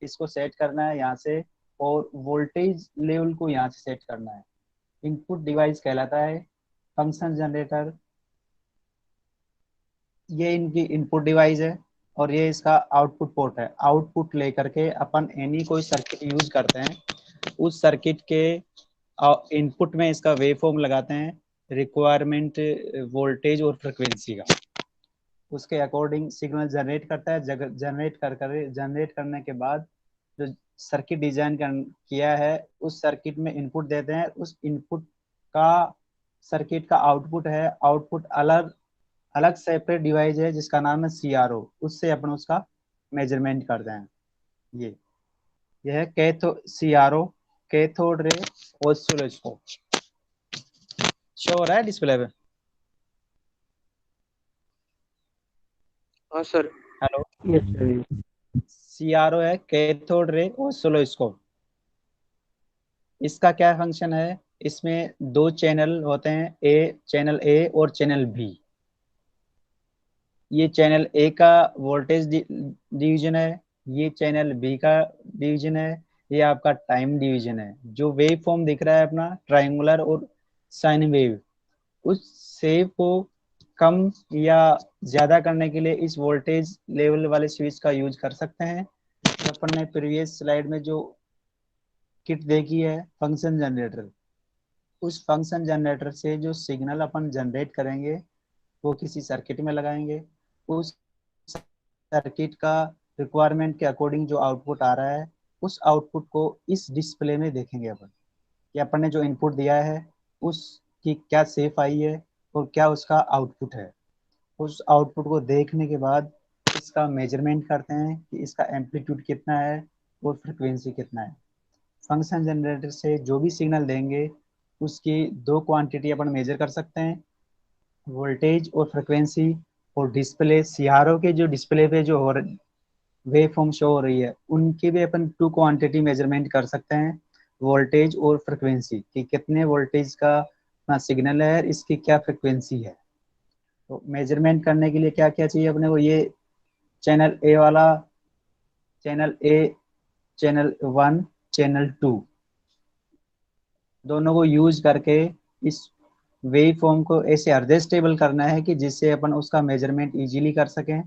इसको सेट करना है यहाँ से। और वोल्टेज लेवल को यहाँ से सेट करना है। इनपुट डिवाइस कहलाता है फंक्शन जनरेटर। ये इनकी इनपुट डिवाइस है और ये इसका आउटपुट पोर्ट है। आउटपुट लेकर के अपन एनी कोई सर्किट यूज करते हैं, उस सर्किट के इनपुट में इसका वेव फॉर्म लगाते हैं रिक्वायरमेंट वोल्टेज और फ्रिक्वेंसी का, उसके अकॉर्डिंग सिग्नल जनरेट करता है। जनरेट करने के बाद जो सर्किट डिजाइन किया है उस सर्किट में इनपुट देते हैं। उस इनपुट का सर्किट का आउटपुट है, आउटपुट अलग अलग सेपरेट डिवाइस है जिसका नाम है CRO, उससे अपन उसका मेजरमेंट करते हैं। यह है CRO cathode ray oscilloscope. Show हो रहा है डिस्प्ले पे? हाँ sir. Hello, yes sir. CRO है कैथोड रे ऑसिलोस्कोप। इसका क्या फंक्शन है, इसमें 2 चैनल होते हैं, चैनल A और चैनल B। ये चैनल A का वोल्टेज डिवीजन है, ये चैनल B का डिवीजन है, ये आपका टाइम डिवीजन है। जो वेव फॉर्म दिख रहा है अपना ट्रायंगुलर और साइन वेव, उस सेव को कम या ज्यादा करने के लिए इस वोल्टेज लेवल वाले स्विच का यूज कर सकते हैं। तो अपन ने प्रीवियस स्लाइड में जो किट देखी है फंक्शन जनरेटर, उस फंक्शन जनरेटर से जो सिग्नल अपन जनरेट करेंगे वो किसी सर्किट में लगाएंगे। उस सर्किट का रिक्वायरमेंट के अकॉर्डिंग जो आउटपुट आ रहा है उस आउटपुट को इस डिस्प्ले में देखेंगे अपन कि अपन ने जो इनपुट दिया है उसकी क्या शेप आई है और क्या उसका आउटपुट है। उस आउटपुट को देखने के बाद इसका मेजरमेंट करते हैं कि इसका एम्पलीट्यूड कितना है और फ्रिक्वेंसी कितना है। फंक्शन जनरेटर से जो भी सिग्नल देंगे उसकी 2 क्वांटिटी अपन मेजर कर सकते हैं, वोल्टेज और फ्रिक्वेंसी। और डिस्प्ले CRO के जो डिस्प्ले पे जो वेव फॉर्म शो हो रही है उनकी भी अपन 2 क्वांटिटी मेजरमेंट कर सकते हैं, वोल्टेज और फ्रिक्वेंसी, कि कितने वोल्टेज का सिग्नल है, इसकी क्या फ्रिक्वेंसी है। तो मेजरमेंट करने के लिए क्या क्या चाहिए अपने को, ये चैनल A वाला, चैनल A, चैनल 1, चैनल 2, दोनों को यूज करके इस वेव फॉर्म को ऐसे एडजस्टेबल करना है कि जिससे अपन उसका मेजरमेंट इजीली कर सकें।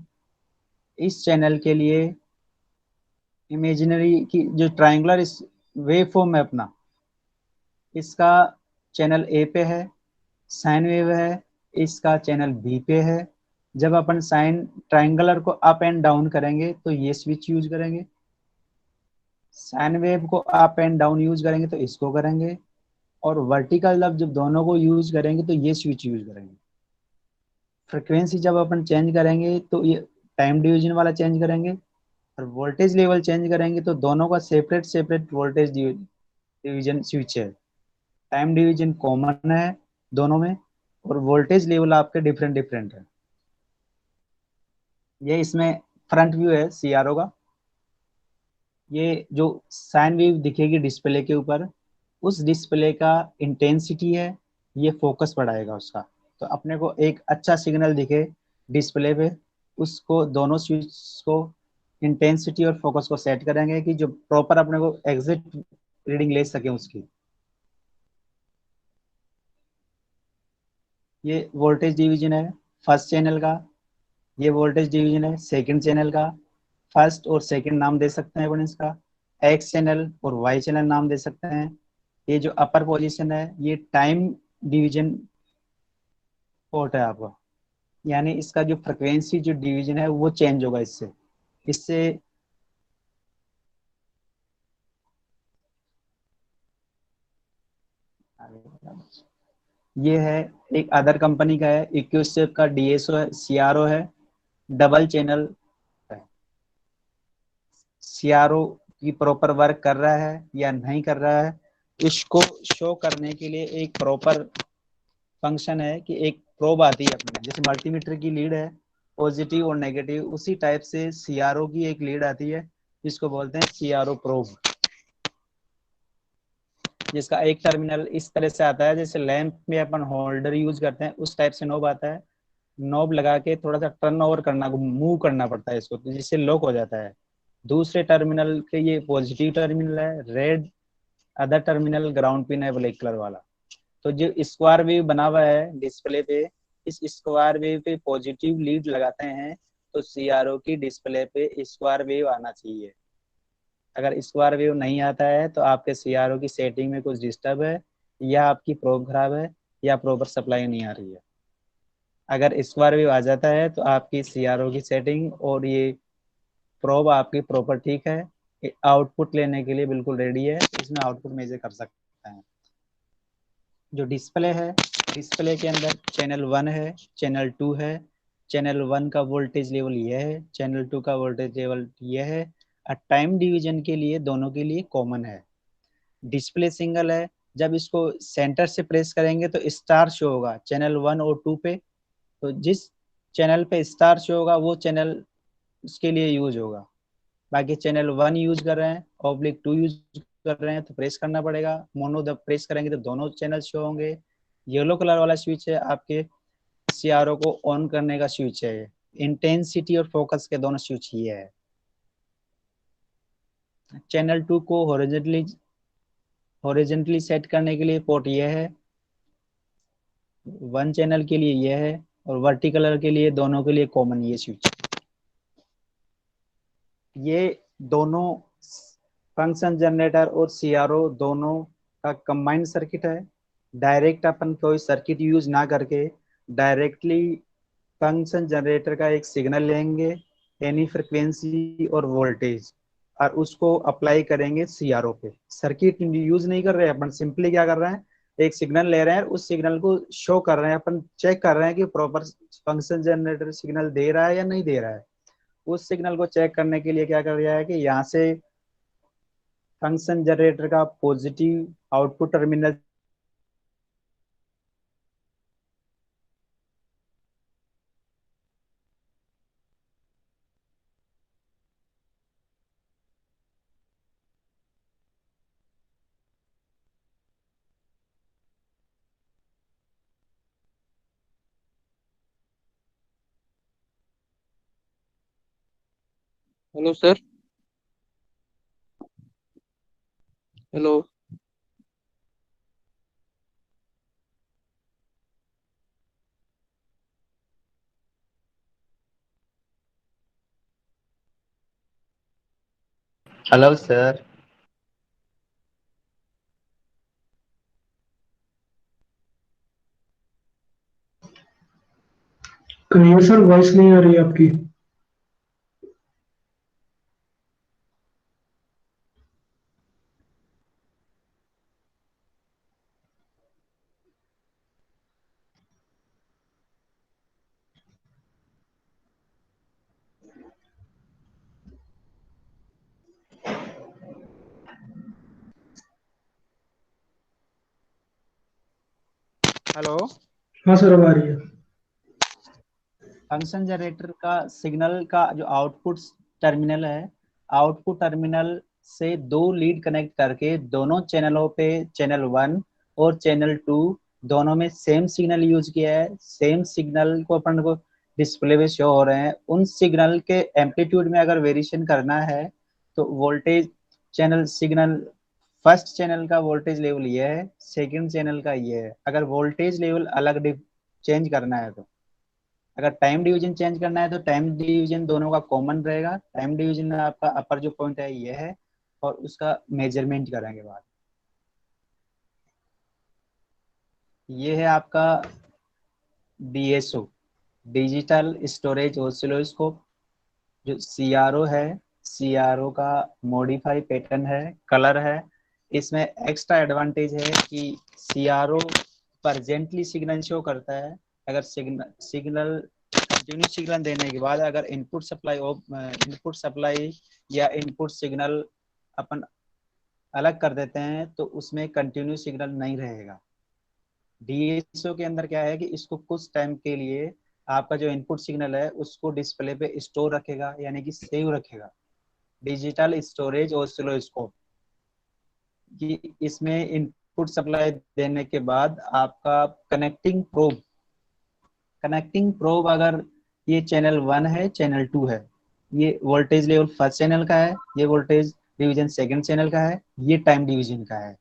इस चैनल के लिए इमेजिनरी की जो ट्रायंगुलर इस वेव फॉर्म है अपना, इसका चैनल ए पे है, साइन वेव है, इसका चैनल बी पे है। जब अपन साइन ट्रायंगुलर को अप एंड डाउन करेंगे तो ये स्विच यूज करेंगे, साइन वेव को अप एंड डाउन यूज करेंगे तो इसको करेंगे, और वर्टिकल जब दोनों को यूज करेंगे तो ये स्विच यूज करेंगे। फ्रिक्वेंसी जब अपन चेंज करेंगे तो ये टाइम डिवीजन वाला चेंज करेंगे, और वोल्टेज लेवल चेंज करेंगे तो दोनों का separate separate voltage division switch है। टाइम डिवीजन कॉमन है दोनों में, और वोल्टेज लेवल आपके डिफरेंट डिफरेंट है। ये इसमें फ्रंट व्यू है सीआरओ का। ये जो साइन वेव दिखेगी डिस्प्ले के ऊपर, उस डिस्प्ले का इंटेंसिटी है, ये फोकस बढ़ाएगा उसका। तो अपने को एक अच्छा सिग्नल दिखे डिस्प्ले पे, उसको दोनों स्विच को इंटेंसिटी और फोकस को सेट करेंगे कि जो प्रॉपर अपने को एग्जैक्ट रीडिंग ले सके उसकी। ये वोल्टेज डिवीजन है फर्स्ट चैनल का, ये वोल्टेज डिवीजन है सेकंड चैनल का। फर्स्ट और सेकंड नाम दे सकते हैं अपन इसका, एक्स चैनल और वाई चैनल नाम दे सकते हैं। ये जो अपर पोजीशन है ये टाइम डिवीजन पोर्ट है आपका, यानी इसका जो फ्रिक्वेंसी जो डिवीजन है वो चेंज होगा इससे इससे ये है एक अदर कंपनी का है, इक्विस्टेप का डीएसओ है, सीआरओ है, डबल चैनल है। सीआरओ की प्रॉपर वर्क कर रहा है या नहीं कर रहा है, इसको शो करने के लिए एक प्रॉपर फंक्शन है कि एक प्रोब आती है अपने, जैसे मल्टीमीटर की लीड है पॉजिटिव और नेगेटिव, उसी टाइप से सीआरओ की एक लीड आती है जिसको बोलते हैं सीआरओ प्रोब, जिसका एक टर्मिनल इस तरह से आता है जैसे लैंप में अपन होल्डर यूज करते हैं उस टाइप से नॉब आता है। नॉब लगा के थोड़ा सा टर्न ओवर करना, मूव करना पड़ता है इसको, तो जिससे लॉक हो जाता है। दूसरे टर्मिनल के ये पॉजिटिव टर्मिनल है red, other terminal ground pin है ब्लैक कलर वाला। तो जो स्क्वायर वेव बना हुआ है डिस्प्ले पे, इस स्क्वायर वेव पे पॉजिटिव लीड लगाते हैं तो सीआरओ की डिस्प्ले पे स्क्वायर वेव आना चाहिए। अगर स्क्वायर वेव नहीं आता है तो आपके सीआरओ की सेटिंग में कुछ डिस्टर्ब है, या आपकी प्रोब खराब है, या प्रॉपर सप्लाई नहीं आ रही है। अगर स्क्वायर वेव आ जाता है तो आपकी सीआरओ की सेटिंग और ये प्रोब आपकी प्रॉपर ठीक है, आउटपुट लेने के लिए बिल्कुल रेडी है, इसमें आउटपुट मेजर कर सकते हैं। जो डिस्प्ले है, डिस्प्ले के अंदर चैनल 1 है, चैनल 2 है। चैनल 1 का वोल्टेज लेवल ये है, चैनल 2 का वोल्टेज लेवल ये है, और टाइम डिवीजन के लिए दोनों के लिए कॉमन है। डिस्प्ले सिंगल है, जब इसको सेंटर से प्रेस करेंगे तो स्टार शो होगा चैनल 1 और 2 पे, तो जिस चैनल पे स्टार शो होगा वो चैनल उसके लिए यूज होगा। बाकी चैनल 1 यूज कर रहे हैं, ऑब्लिक 2 यूज कर रहे हैं तो प्रेस करना पड़ेगा, मोनो जब प्रेस करेंगे तो दोनों चैनल शो होंगे। येलो कलर वाला स्विच है आपके सीआरओ को ऑन करने का स्विच है, इंटेंसिटी और फोकस के दोनों स्विच ये है। चैनल 2 को हॉरिजॉन्टली सेट करने के लिए पोर्ट ये है, 1 चैनल के लिए ये है, और वर्टिकलर के लिए दोनों के लिए कॉमन ये स्विच। ये दोनों फंक्शन जनरेटर और सीआरओ दोनों का कंबाइंड सर्किट है। डायरेक्ट अपन कोई सर्किट यूज ना करके डायरेक्टली फंक्शन जनरेटर का एक सिग्नल लेंगे एनी फ्रिक्वेंसी और वोल्टेज, और उसको अप्लाई करेंगे सीआरओ पे। सर्किट यूज नहीं कर रहे हैं अपन, सिंपली क्या कर रहे हैं, एक सिग्नल ले रहे हैं, उस सिग्नल को शो कर रहे हैं, अपन चेक कर रहे हैं कि प्रॉपर फंक्शन जनरेटर सिग्नल दे रहा है या नहीं दे रहा है। उस सिग्नल को चेक करने के लिए क्या कर रहा है कि यहाँ से फंक्शन जनरेटर का positive output terminal hello sir. Hello. Hello, sir. कहिए सर, वॉइस नहीं आ रही है आपकी। हेलो। हाँ सर, अब आ रही है। फंक्शन जनरेटर का सिग्नल का जो आउटपुट टर्मिनल है, आउटपुट टर्मिनल से दो लीड कनेक्ट करके दोनों चैनलों पे चैनल 1 और चैनल 2 दोनों में सेम सिग्नल यूज किया है। सेम सिग्नल को अपन को डिस्प्ले पे शो हो रहे हैं। उन सिग्नल के एम्पलीट्यूड में अगर वेरिएशन करना है तो voltage channel signal first channel का वोल्टेज लेवल ये है, सेकंड चैनल का ये है। अगर वोल्टेज लेवल अलग चेंज करना है तो, अगर टाइम डिवीजन चेंज करना है तो टाइम डिवीजन दोनों का कॉमन रहेगा। टाइम डिवीजन में आपका अपर जो पॉइंट है ये है, और उसका मेजरमेंट करेंगे बाद। ये है आपका डीएसओ, डिजिटल स्टोरेज ऑसिलोस्कोप। जो सीआरओ है, सीआरओ का मॉडिफाई पैटर्न है, कलर है। इसमें एक्स्ट्रा एडवांटेज है कि सीआरओ परजेंटली सिग्नल शो करता है। अगर सिग्नल कंटिन्यूस सिग्नल देने के बाद अगर इनपुट सप्लाई या इनपुट सिग्नल अपन अलग कर देते हैं तो उसमें कंटिन्यूस सिग्नल नहीं रहेगा। डीएसओ के अंदर क्या है कि इसको कुछ टाइम के लिए आपका जो इनपुट सिग्नल है उसको डिस्प्ले पे स्टोर रखेगा, यानी कि सेव रखेगा। डिजिटल स्टोरेज ऑसिलोस्कोप कि इसमें इनपुट सप्लाई देने के बाद आपका कनेक्टिंग प्रोब अगर ये चैनल 1 है, चैनल 2 है, ये वोल्टेज लेवल फर्स्ट चैनल का है, ये वोल्टेज डिवीजन सेकंड चैनल का है, ये टाइम डिवीजन का है।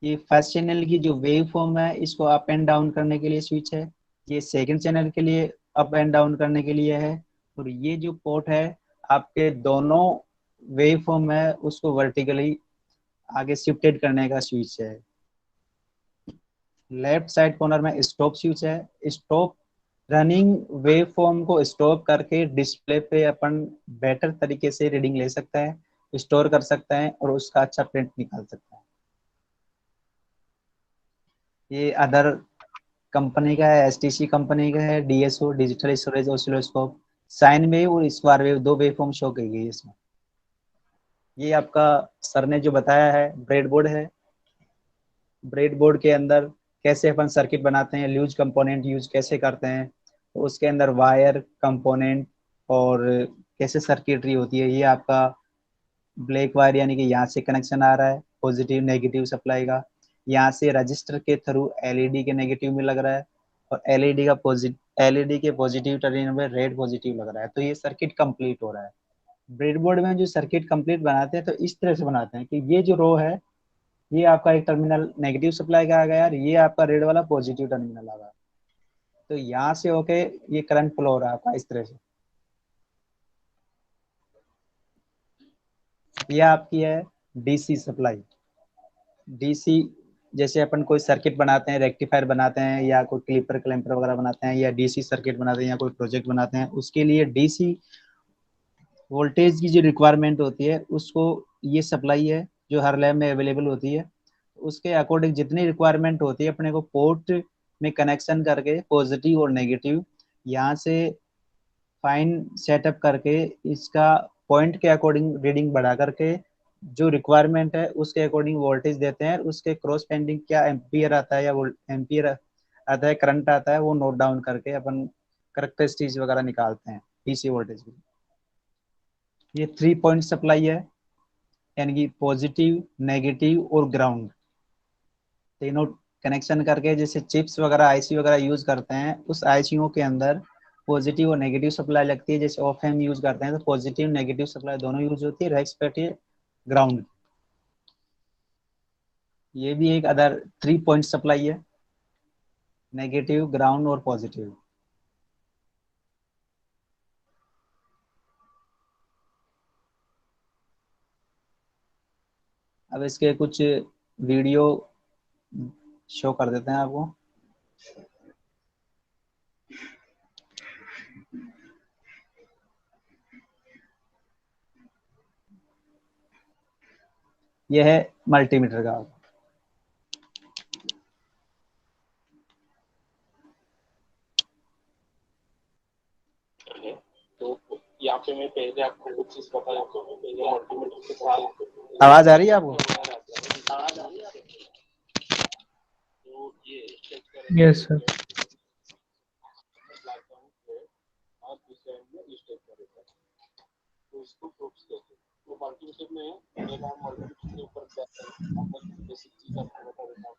ये फर्स्ट चैनल की जो वेव फॉर्म है इसको अप एंड डाउन करने के लिए स्विच है। ये सेकंड चैनल के लिए अप एंड डाउन करने के लिए है। और ये जो पोर्ट है आपके दोनों वेव फॉर्म है उसको वर्टिकली आगे शिफ्टेड करने का स्विच है। लेफ्ट साइड कॉर्नर में स्टॉप स्विच है। स्टॉप रनिंग वेव फॉर्म को स्टॉप करके डिस्प्ले पे अपन बेटर तरीके से रीडिंग ले सकते हैं, स्टोर कर सकते हैं और उसका अच्छा प्रिंट निकाल सकते हैं। ये अदर कंपनी का है, एसटीसी कंपनी का है, DSO digital storage oscilloscope. Sine wave और स्क्वायर वेव दो वेव फॉर्म शो की गई है इसमें। ये आपका सर ने जो बताया है ब्रेडबोर्ड है। ब्रेडबोर्ड के अंदर कैसे अपन सर्किट बनाते हैं, लूज कंपोनेंट यूज कैसे करते हैं, तो उसके अंदर वायर कंपोनेंट और कैसे सर्किटरी होती है। ये आपका ब्लैक वायर यानी कि यहाँ से कनेक्शन आ रहा है पॉजिटिव नेगेटिव सप्लाई का, यहाँ से रजिस्टर के थ्रू एलईडी के नेगेटिव में लग रहा है और एलईडी के पॉजिटिव टर्मिनल में रेड पॉजिटिव लग रहा है, तो ये सर्किट कंप्लीट हो रहा है। ब्रेडबोर्ड में जो सर्किट कंप्लीट बनाते हैं तो इस तरह से बनाते हैं कि ये जो रो है ये आपका एक टर्मिनल नेगेटिव सप्लाई का आ गया और ये आपका रेड वाला पॉजिटिव टर्मिनल आ गया, तो यहाँ से होके ये करंट फ्लो हो रहा है आपका इस तरह से। ये आपकी है डीसी सप्लाई। डीसी जैसे अपन कोई सर्किट बनाते हैं, रेक्टिफायर बनाते हैं या कोई क्लिपर क्लैंपर वगैरह बनाते हैं या डीसी सर्किट बनाते हैं या कोई प्रोजेक्ट बनाते हैं, उसके लिए डीसी वोल्टेज की जो रिक्वायरमेंट होती है उसको ये सप्लाई है जो हर लैब में अवेलेबल होती है। उसके अकॉर्डिंग जितनी रिक्वायरमेंट होती है अपने को पोर्ट में कनेक्शन करके पॉजिटिव और नेगेटिव यहाँ से फाइन सेटअप करके इसका पॉइंट के अकॉर्डिंग रीडिंग बढ़ा करके जो रिक्वायरमेंट है उसके अकॉर्डिंग वोल्टेज देते हैं। उसके क्रॉस पेंडिंग क्या एम्पियर आता है या एम्पियर आता है, करंट आता है, वो नोट डाउन करके अपन करेक्टरिस्टिक्स वगैरह निकालते हैं डीसी वोल्टेज की। ये 3 पॉइंट सप्लाई है यानी कि पॉजिटिव नेगेटिव और ग्राउंड तीनों कनेक्शन करके, जैसे चिप्स वगैरह आईसी वगैरह यूज करते हैं उस आईसीओ के अंदर पॉजिटिव और नेगेटिव सप्लाई लगती है। जैसे ऑफ एम यूज करते हैं तो पॉजिटिव नेगेटिव सप्लाई दोनों यूज होती है, रेस्पेक्टिव ग्राउंड। ये भी एक अदर 3 पॉइंट सप्लाई है, नेगेटिव ग्राउंड और पॉजिटिव। अब इसके कुछ वीडियो शो कर देते हैं आपको। यह है मल्टीमीटर का। तो यहाँ पे मैं पहले आपको कुछ चीज बता देता हूँ। पहले मल्टीमीटर के साथ आवाज आ रही है आपको? आवाज आ रही है? तो ये चेक करें। Yes sir. और दूसरे एंड में स्टेप करेगा। तो इसको प्रूफ्स कहते हैं। तो मल्टीमीटर में पहले हम मल्टीमीटर के ऊपर बेसिक चीज आपको बता देता हूँ।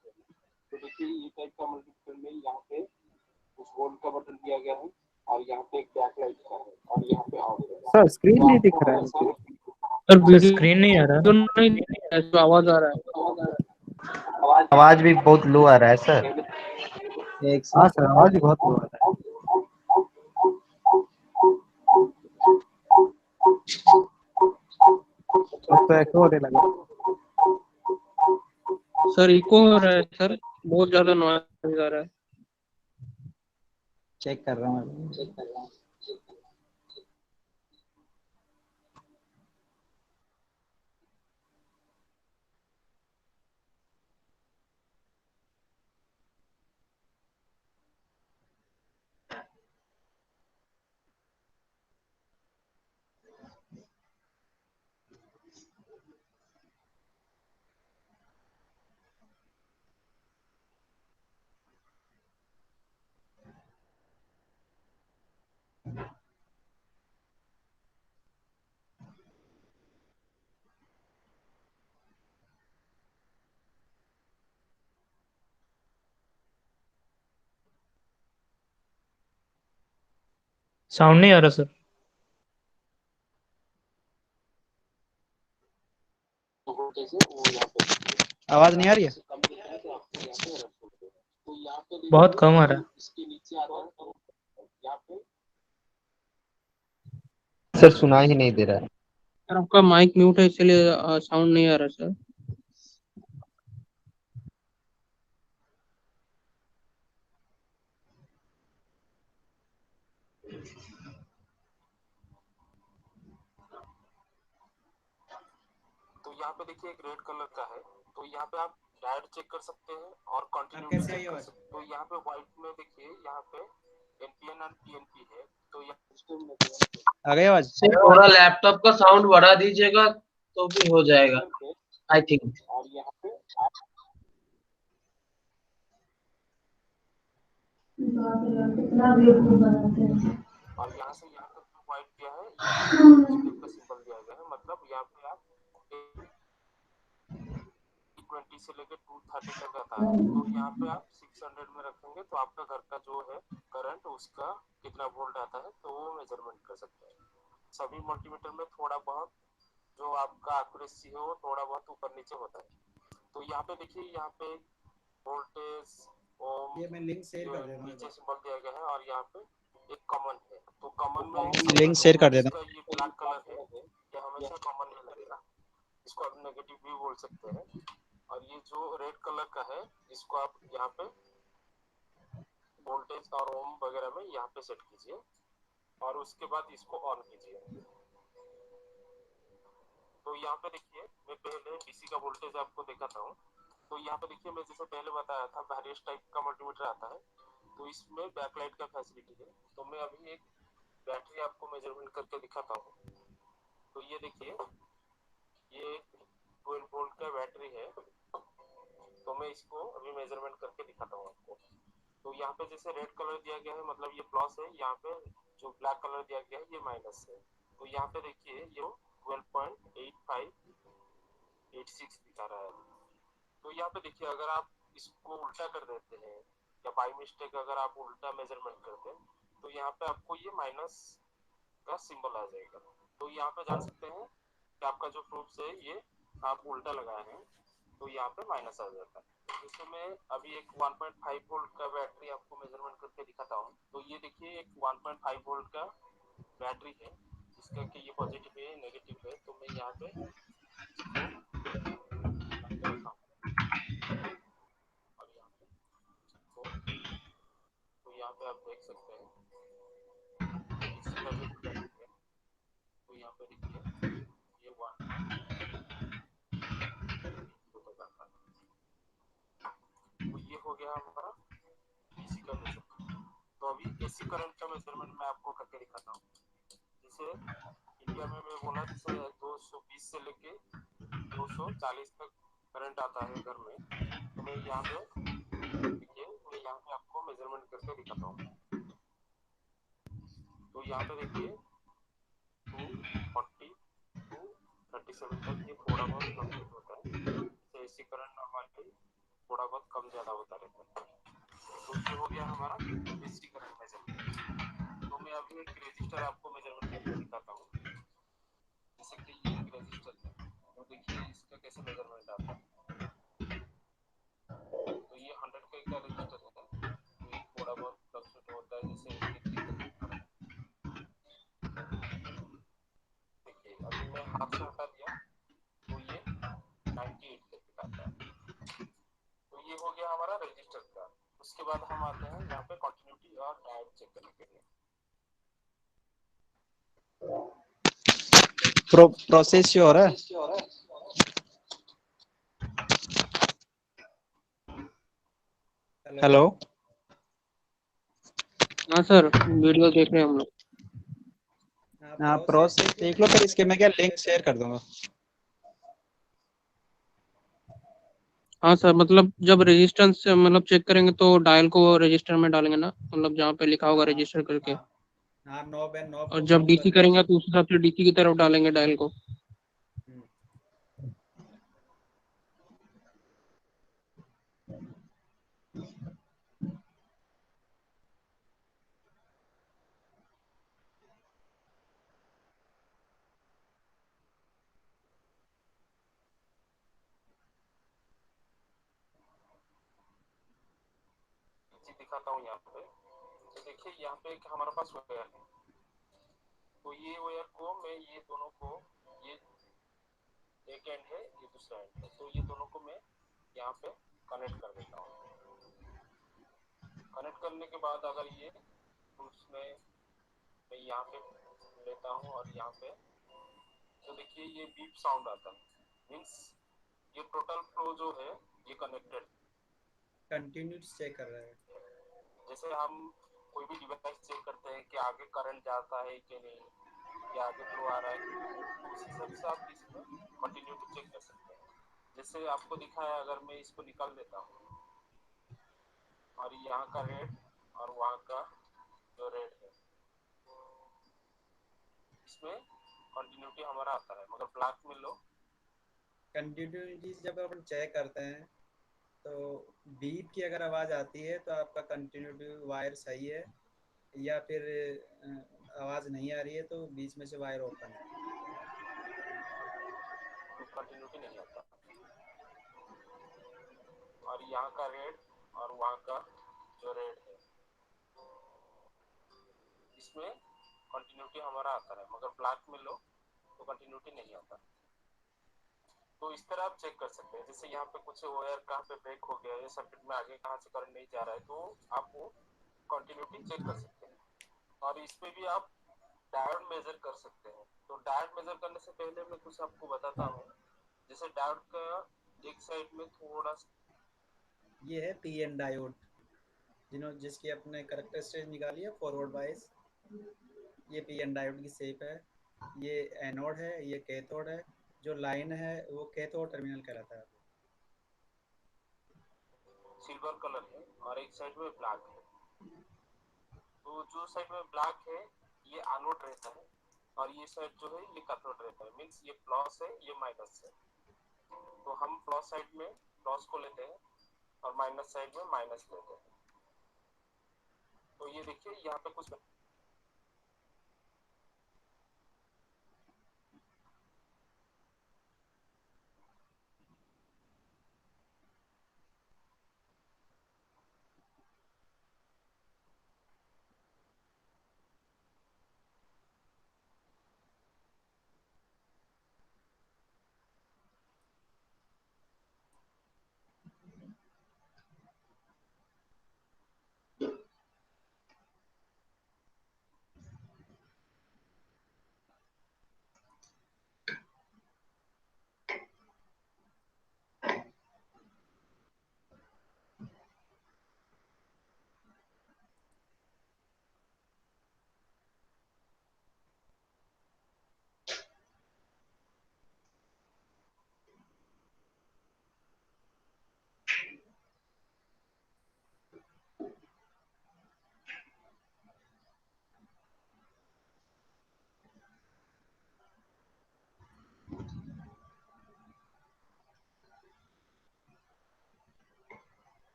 तो देखिए ये टाइप का मल्टीमीटर में यहाँ पे उस वोल्ट का बटन दिया गया है और यहाँ पे एक बैक लाइट का है और यहाँ पे ऑफ है। सर स्क्रीन नहीं दिख रहा है मुझे। सर वीडियो स्क्रीन नहीं आ रहा है। नहीं जो आवाज आ रहा है। आवाज भी बहुत लो आ रहा है सर। एक हाँ सर आवाज भी बहुत लो आ रहा है। तो एको होने लगा। सर इको हो रहा है सर, बहुत ज्यादा नॉइज आ रहा है। चेक कर रहा हूँ। साउंड नहीं आ रहा सर। आवाज नहीं आ रही है? बहुत कम आ रहा है। सर सुना ही नहीं दे रहा है। सर आपका माइक म्यूट है इसलिए साउंड नहीं आ रहा सर। तो यहाँ पे देखिए एक रेड कलर का है। तो यहाँ पे आप डायोड चेक कर सकते हैं और कंटिन्यूटी चेक कर सकते हैं। तो यहाँ पे व्हाइट में देखिए यहाँ पे एनपीएन और पीएनपी है। तो यहाँ आ गई आवाज? सर थोड़ा लैपटॉप का साउंड बढ़ा दीजिएगा तो भी हो जाएगा आई थिंक। और यहाँ पे और यहाँ से यहाँ तक जो व्हाइट दिया है स्टेप का सिंबल दिया गया है। मतलब यहाँ पे आप 20 से लेकर 230 तक आता है। तो यहाँ पे आप 600 में रखेंगे तो आपका घर का जो है करंट उसका कितना वोल्ट आता है तो वो मेजरमेंट कर सकते हैं। सभी मल्टीमीटर में थोड़ा बहुत जो आपका एक्यूरेसी है वो थोड़ा बहुत ऊपर नीचे होता है। तो यहाँ पे देखिए यहाँ पे वोल्टेज ओम ये मैं लिंक शेयर कर देता हूँ। नीचे सिंबल दिया गया है और यहाँ पे एक कॉमन है। तो कॉमन में लिंक शेयर कर देता हूँ। ये ब्लैक कलर है ये हमेशा कॉमन में लगेगा। इसको आप नेगेटिव भी बोल सकते हैं। और ये जो रेड कलर का है इसको आप यहाँ पे वोल्टेज और ओम वगैरह में यहाँ पे सेट कीजिए और उसके बाद इसको ऑन कीजिए। तो यहाँ पे देखिए मैं पहले डीसी का वोल्टेज आपको दिखाता हूँ। तो यहाँ पे देखिए मैं जैसे पहले बताया था वेरियस टाइप का मल्टीमीटर आता है। तो इसमें बैकलाइट का फैसिलिटी है। तो मैं अभी एक बैटरी आपको मेजरमेंट करके दिखाता हूँ। तो ये देखिए ये 12 वोल्ट का बैटरी है। तो मैं इसको अभी मेजरमेंट करके दिखाता हूँ आपको। तो यहाँ पे जैसे रेड कलर दिया गया है मतलब ये प्लस है। यहाँ पे जो ब्लैक कलर दिया गया है ये माइनस है। तो यहाँ पे देखिए ये 12.8586 दिखा रहा है। तो यहाँ पे देखिए अगर आप इसको उल्टा कर देते हैं या बाई मिस्टेक अगर आप उल्टा मेजरमेंट करते हैं तो यहाँ पे आपको ये माइनस का सिंबल आ जाएगा। तो यहाँ पे जान सकते हैं कि आपका जो प्रूफ है ये आप उल्टा लगाए हैं तो यहाँ पे माइनस आ जाता है। जैसे मैं अभी एक 1.5 वोल्ट का बैटरी आपको मेजरमेंट करके दिखाता हूँ। तो ये देखिए एक 1.5 वोल्ट का बैटरी है जिसका कि ये पॉजिटिव है नेगेटिव है। तो मैं यहाँ पे और यहाँ पे तो यहाँ पे आप देख सकते हैं इसका जो करंट है, तो यहाँ पे देखिए ये 1 तो ये हो गया हमारा एसी का मेजरमेंट। तो अभी एसी करंट का मेजरमेंट मैं आपको करके दिखाता हूँ। जैसे इंडिया में मैं बोला जैसे 220 से लेके 240 तक करंट आता है घर में, तो मैं यहाँ पे देखिए मैं यहाँ पे आपको मेजरमेंट करके दिखाता हूँ। तो यहाँ पे देखिए 240 to 37 तक ये थोड़ा बहुत फ्लक्चुएट होता है। जैसे एसी करंट नॉर्मली थोड़ा बहुत कम ज्यादा होता रहता है। तो ये हो गया हमारा एसी करंट मेजरमेंट। तो मैं अभी एक रेजिस्टर आपको मेजरमेंट करके दिखाता हूँ। जैसे कि ये एक रेजिस्टर है, तो देखिए इसका कैसे मेजरमेंट आता है। तो ये 100 का रेजिस्टर है, तो ये थोड़ा बहुत फ्लक्चुएट होता है, जैसे 83 तक दिखा रहा है। देखिए अभी मैं हाथ से हटा दिया तो ये 98 तक दिखाता है। तो ये हो गया हमारा रजिस्टर का। उसके बाद हम आते हैं यहाँ पे कंटिन्यूटी और डायोड चेक करने के लिए। प्रोसेस हो रहा है। हेलो, हाँ सर, वीडियो देख रहे हैं हम लोग। हाँ प्रोसेस देख लो, फिर इसके मैं क्या लिंक शेयर कर दूंगा। हाँ सर, मतलब जब रेजिस्टेंस मतलब चेक करेंगे तो डायल को रजिस्टर में डालेंगे ना, मतलब जहाँ पे लिखा होगा रजिस्टर करके। हाँ नॉब एंड नॉब और को जब मॉप डीसी करना करेंगे तो उस हिसाब से डीसी की तरफ डालेंगे डायल को। जी दिखाता हूँ यहाँ पे। तो देखिए यहाँ पे एक हमारे पास वायर है, तो ये वायर को मैं ये दोनों को, ये एक एंड है ये दूसरा एंड है, तो ये दोनों को मैं यहाँ पे कनेक्ट कर देता हूँ। कनेक्ट करने के बाद अगर ये उसमें मैं यहाँ पे लेता हूँ और यहाँ पे, तो देखिए ये बीप साउंड आता है, मीन्स ये टोटल फ्लो जो है ये कनेक्टेड कंटिन्यूस चेक कर रहा है। जैसे हम कोई भी डिवाइस चेक करते हैं कि आगे करंट जाता है कि नहीं या आगे फ्लो आ रहा है, तो उस हिसाब से आप इसमें कंटिन्यूटी चेक कर सकते हैं। जैसे आपको दिखा है, अगर मैं इसको निकाल देता हूँ और यहाँ का रेड और वहाँ का जो रेड है, इसमें कंटिन्यूटी हमारा आता है, मगर ब्लैक में लो कंटिन्यूटी जब अपन चेक करते हैं तो बीप की अगर आवाज़ आती है तो आपका कंटिन्यूटी वायर सही है, या फिर आवाज़ नहीं आ रही है तो बीच में से वायर ओपन है। तो कंटिन्यूटी नहीं आता। और यहाँ का रेड और वहाँ का जो रेड है, इसमें कंटिन्यूटी हमारा आता है, मगर ब्लैक में लो तो कंटिन्यूटी नहीं आता। तो इस तरह आप चेक कर सकते हैं। जैसे यहाँ पे कुछ वायर कहाँ पे ब्रेक हो गया है, सर्किट में आगे कहाँ से करंट नहीं जा रहा है, तो आप वो कंटिन्यूटी चेक कर सकते हैं। और इसमें भी आप डायोड मेजर कर सकते हैं। तो डायोड मेजर करने से पहले मैं कुछ आपको बताता हूँ। जैसे डायोड का एक साइड में थोड़ा, ये है पी एन डायोड, जिसकी अपने करेक्टरिस्टिक निकाली है फॉरवर्ड वाइज। ये पी एन डायोड की शेप है। ये एनोड है, ये कैथोड है। जो लाइन है वो कैथोड टर्मिनल कहलाता है। सिल्वर कलर है और एक साइड में ब्लैक है। तो जो साइड में ब्लैक है ये एनोड रहता है और ये साइड जो है ये कैथोड रहता है, मींस ये प्लस है ये माइनस है। तो हम प्लस साइड में प्लस को लेते हैं और माइनस साइड में माइनस लेते हैं। तो ये देखिए यहाँ पे कुछ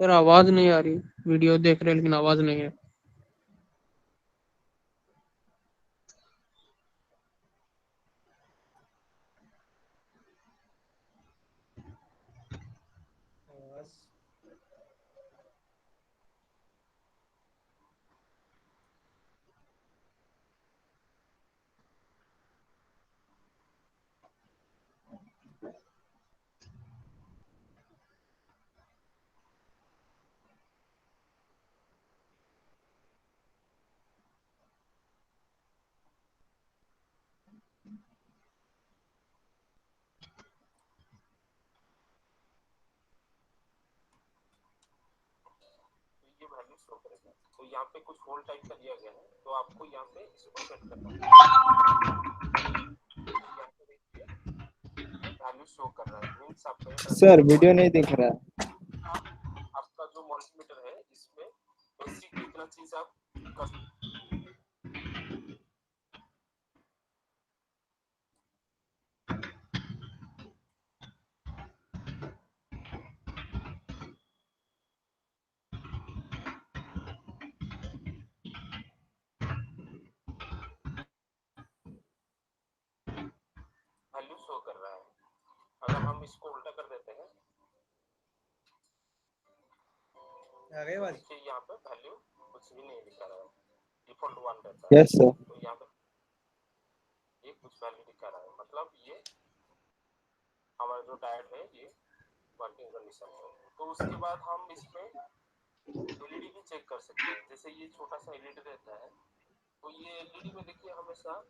सर आवाज नहीं आ रही, वीडियो देख रहे हैं लेकिन आवाज नहीं है। तो ये वैल्यू शो करेगा। तो यहाँ पे कुछ होल टाइप का दिया गया है, तो आपको यहाँ पे इसको सेट करना है। यहाँ पे देखिए ये वैल्यू शो कर रहा है, मींस आपका सर वीडियो नहीं दिख रहा है। आपका जो मल्टीमीटर है इसमें बेसिक कितना चीज आप कर वैल्यू शो कर रहा है। अगर हम इसको उल्टा कर देते हैं, देखिए यहाँ पे वैल्यू कुछ भी नहीं दिखा रहा है, डिफॉल्ट 1 रहता है। Yes sir. तो यहाँ पे ये कुछ वैल्यू दिखा रहा है, मतलब ये हमारा जो डायोड है ये वर्किंग कंडीशन है। तो उसके बाद हम इसमें एलईडी भी चेक कर सकते हैं। जैसे ये छोटा सा एलईडी रहता है, तो ये एलईडी में देखिए हमेशा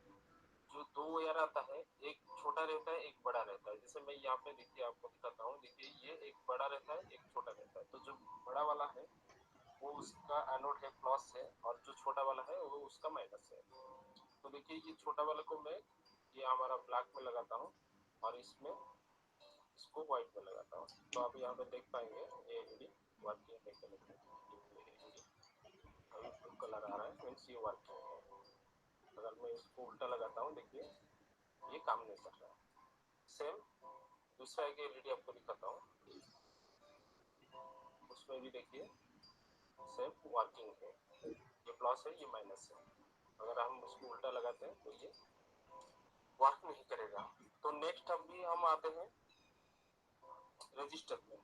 जो 2 वायर आता है, एक छोटा रहता है एक बड़ा रहता है। जैसे मैं यहाँ पे देखिए आपको दिखाता हूँ, देखिए ये एक बड़ा रहता है एक छोटा रहता है। तो जो बड़ा वाला है वो उसका एनोड है प्लस है, और जो छोटा वाला है वो उसका माइनस है। तो देखिए ये छोटा वाले को मैं ये हमारा ब्लैक में लगाता हूँ और इसमें इसको व्हाइट में लगाता हूँ। तो आप यहाँ पे देख पाएंगे ये एलईडी वर्किंग है कि नहीं। अभी ब्लू कलर आ रहा है, मीन्स ये वर्किंग है। अगर मैं इसको उल्टा लगाता हूँ, देखिए ये काम नहीं कर रहा है। सेम दूसरा एक एलईडी आपको दिखाता हूँ, उसमें भी देखिए सेम वर्किंग है, ये प्लस है ये माइनस है। अगर हम उसको उल्टा लगाते हैं तो ये वर्क नहीं करेगा। तो नेक्स्ट अभी हम आते हैं रजिस्टर में।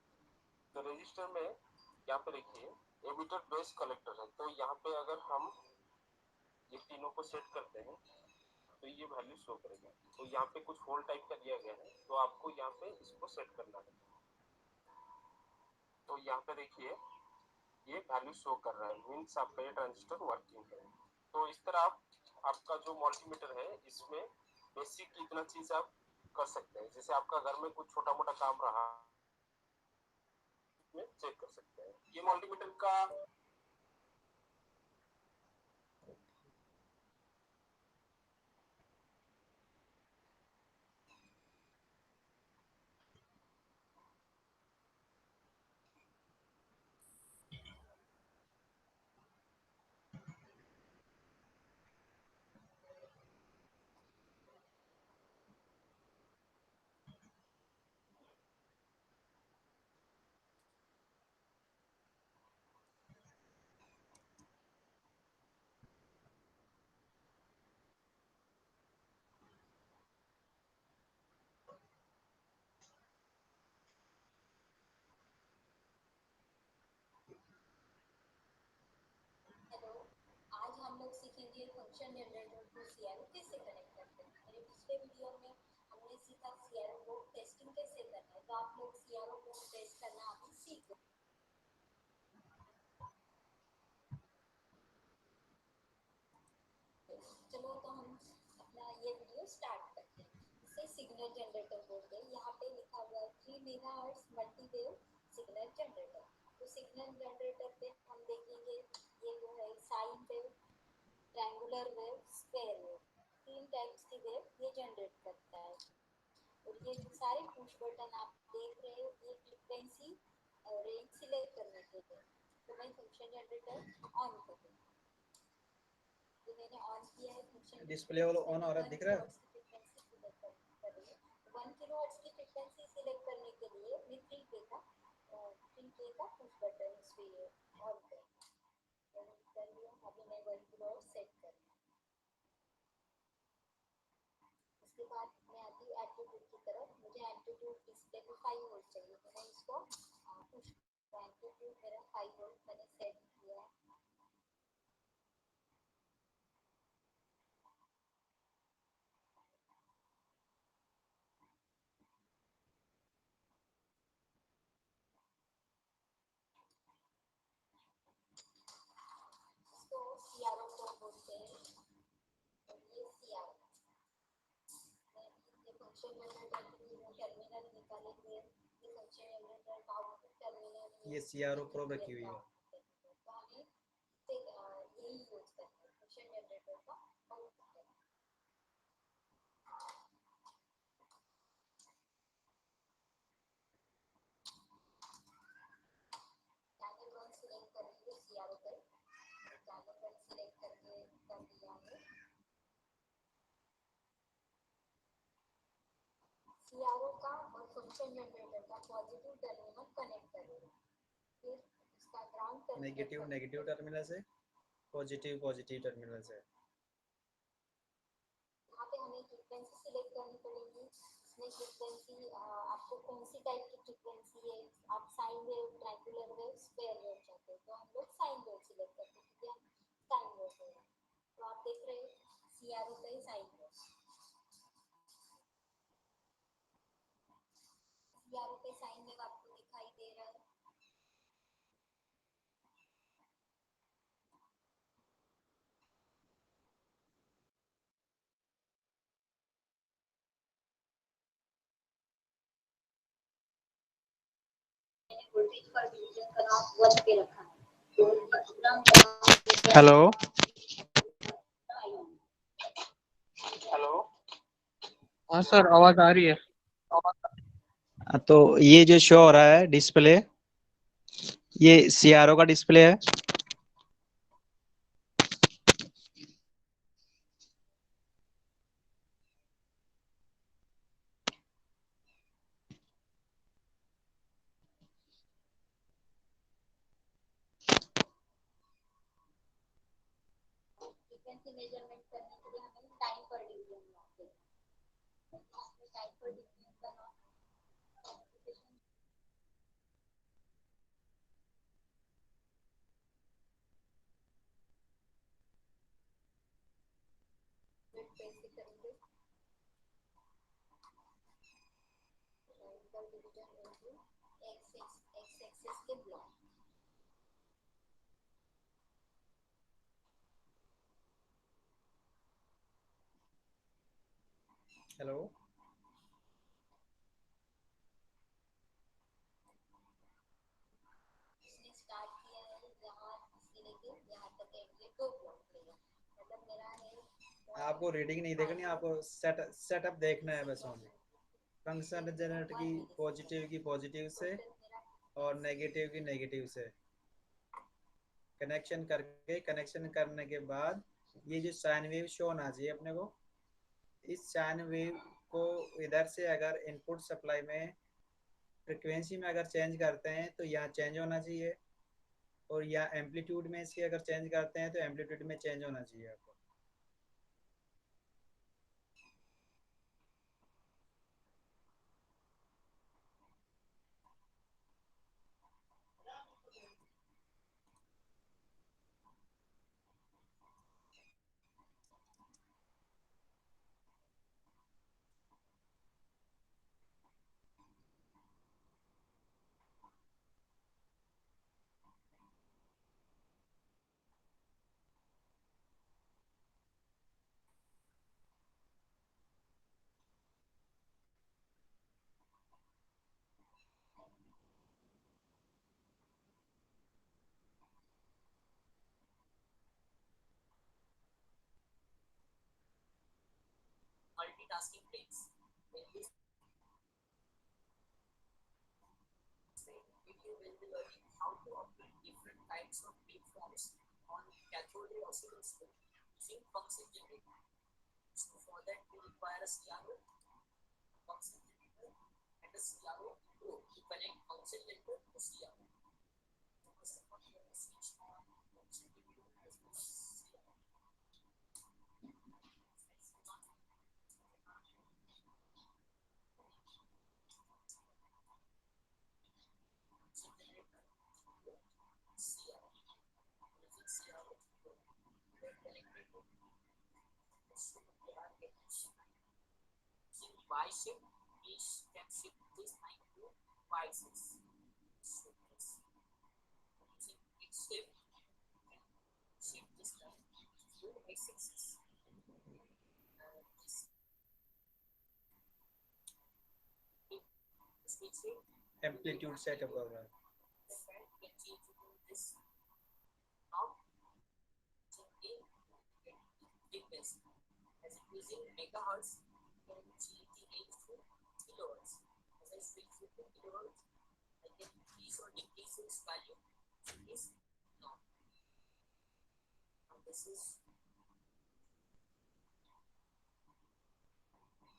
तो रजिस्टर में यहाँ पे देखिए एमिटर बेस कलेक्टर है। तो यहाँ पे अगर हम ये तीनों को सेट करते हैं तो ये वैल्यू शो करेगा। तो यहाँ पे कुछ होल टाइप का दिया गया है, तो आपको यहाँ पे इसको सेट करना है। तो यहाँ पे देखिए ये वैल्यू शो कर रहा है, मींस आपका ये ट्रांजिस्टर वर्किंग है। तो इस तरह आपका जो मल्टीमीटर है इसमें बेसिक इतना चीज आप कर सकते हैं। जैसे आपका घर में कुछ छोटा मोटा काम रहा में चेक कर सकते हैं। ये मल्टीमीटर का आज हम लोग सीखेंगे फंक्शन जनरेटर को सीआरओ कैसे कनेक्ट करते हैं। मेरे पिछले वीडियो में हमने सीखा सीआरओ को टेस्टिंग कैसे करना है, तो आप लोग सीआरओ को टेस्ट करना अभी सीखो। चलो तो हम अपना ये वीडियो स्टार्ट करते हैं। इसे सिग्नल जनरेटर बोलते हैं। यहाँ पे लिखा हुआ है 3 मेगाहर्ट्ज मल्टीवेव सिग्नल जनरेटर। तो सिग्नल जनरेटर पे हम देखेंगे ये जो है sine wave, triangular wave, square wave, 3 types की वेव ये जनरेट करता है। और ये जो सारे पुश बटन आप देख रहे हो ये फ्रीक्वेंसी और रेंज सिलेक्ट करने के लिए। तो मैं फंक्शन जनरेटर ऑन करूँगी। तो मैंने ऑन किया है फंक्शन डिस्प्ले वाला ऑन हो रहा है, दिख रहा है। 1 किलोहर्ट्ज की फ्रीक्वेंसी सिलेक्ट करने के लिए मैं 3K का पुश बटन पे ऑन करना, then you have enabled your set करना। उसके बाद मैं आती हूँ एम्पलीट्यूड की तरफ। मुझे एम्पलीट्यूड डिस्प्ले को 5 वोल्ट चाहिए, तो मैं इसको पुश, एम्पलीट्यूड मेरा 5 वोल्ट मैंने सेट किया है। इसको सीआरओ को बोलते हैं, और ये सीआरओ ये फंक्शन जनरेटर टर्मिनल निकाले हुए, ये फंक्शन जनरेटर का आउटपुट टर्मिनल, ये सीआरओ प्रो रखी हुई है। तो हमें यही यूज करना है फंक्शन जनरेटर का आउटपुट। चैनल 1 सिलेक्ट करेंगे सीआरओ पे, चैनल 1 सिलेक्ट करके कर दिया है। सीआरओ का और फंक्शन जनरेटर का पॉजिटिव टर्मिनल कनेक्ट करेंगे, फिर इसका ground terminal negative negative terminal से, पॉजिटिव पॉजिटिव टर्मिनल से। यहाँ पे हमें फ्रीक्वेंसी सिलेक्ट करनी पड़ेगी। इसमें फ्रीक्वेंसी आपको कौन सी टाइप की फ्रीक्वेंसी है, आप sine wave, triangular wave, square wave चाहते हैं, तो हम लोग साइन वेव सिलेक्ट करते हैं क्योंकि हम साइन वेव है। तो आप देख रहे हैं सीआरओ का ही साइन वेव, सीआरओ पे साइन वेव आपको दिखाई दे रहा है। वोल्टेज का डिवीजन का नाम 1 पे रखा है, तो प्रोग्राम का हेलो हेलो। हाँ सर, आवाज आ रही है। तो ये जो शो हो रहा है डिस्प्ले, ये सीआरओ का डिस्प्ले है। फ्रीक्वेंसी मेजरमेंट करने के लिए हमें टाइम पर डिवीजन मांगते हैं, टाइम पर डिवीजन का नाम कैसे करेंगे। टाइम पर डिवीजन इनटू एक्स एक्सिस के ब्लॉक। हेलो। इसने स्टार्ट किया है यहाँ से लेके यहाँ तक है, ये 2 ब्लॉक लेगा, मतलब मेरा है। आपको रीडिंग नहीं देखनी, आपको सेटअप देखना है बस। ओनली फंक्शन जनरेटर की पॉजिटिव से और नेगेटिव की नेगेटिव से कनेक्शन करके, कनेक्शन करने के बाद ये जो साइन वेव शो होना चाहिए अपने को, इस साइन वेव को इधर से अगर इनपुट सप्लाई में फ्रिक्वेंसी में अगर चेंज करते हैं तो यहाँ चेंज होना चाहिए, और या एम्पलीट्यूड में इसके अगर चेंज करते हैं तो एम्पलीट्यूड में चेंज होना चाहिए आपको। multitasking breaks. In this video, will be learning how to operate different types of waveforms on cathode ray oscilloscope using function generator. So for that, we require a CRO, function generator, and a CRO probe to connect function generator to CRO. So we are getting in Y shape, we can shift this line to Y axis. So yes, using X shape, we can shift this line to X axis. Amplitude setup होगा as it is in megahertz, you can change it to kilohertz. As I switch to kilohertz, I can increase or decrease its value. So this no. Now this is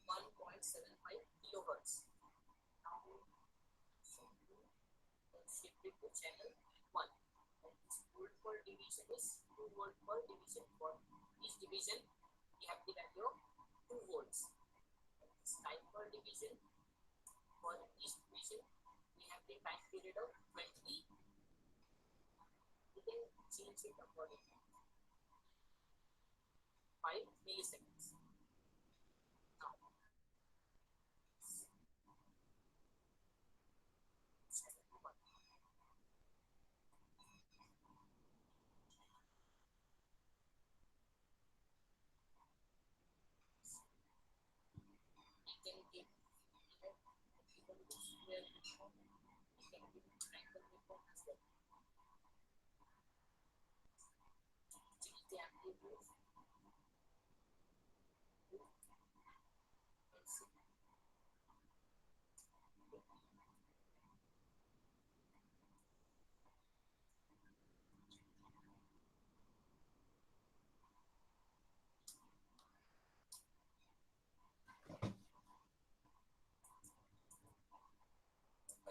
1.75 kilohertz. Now shift it to channel 1. And this volt per division is 2 volt per division. For each division, we have the value of 2 volts. And this time per division, for each division, we have the time period of 20. We can change it accordingly. 5 milliseconds. Now, can give even this square waveform, we can give triangle waveform as well. Change the amplitude. Let's see.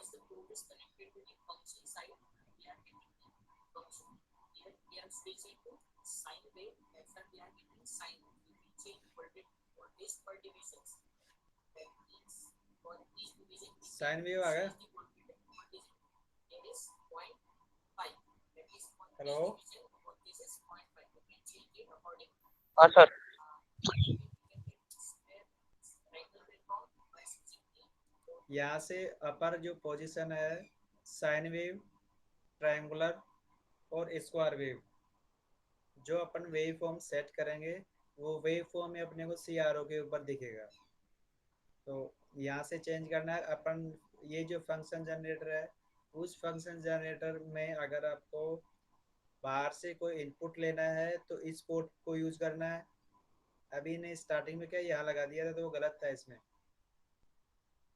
As the probe is connected to the function side, we are getting the function. Here we are switching to sine wave. After we are getting sine wave, we will change voltage per division. That means for each division, sine wave आ गया the voltage there is 0.5. That is for hello each division, voltage is 0.5. We can change it accordingly. हाँ sir यहाँ से अपर जो position है sine wave triangular और square wave जो अपन wave form set करेंगे वो वेव फॉर्म में अपने को CRO के ऊपर दिखेगा तो यहाँ से चेंज करना है अपन ये जो फंक्शन जनरेटर है उस फंक्शन जनरेटर में अगर आपको बाहर से कोई इनपुट लेना है तो इस पोर्ट को यूज करना है अभी ने स्टार्टिंग में क्या यहाँ लगा दिया था तो वो गलत था इसमें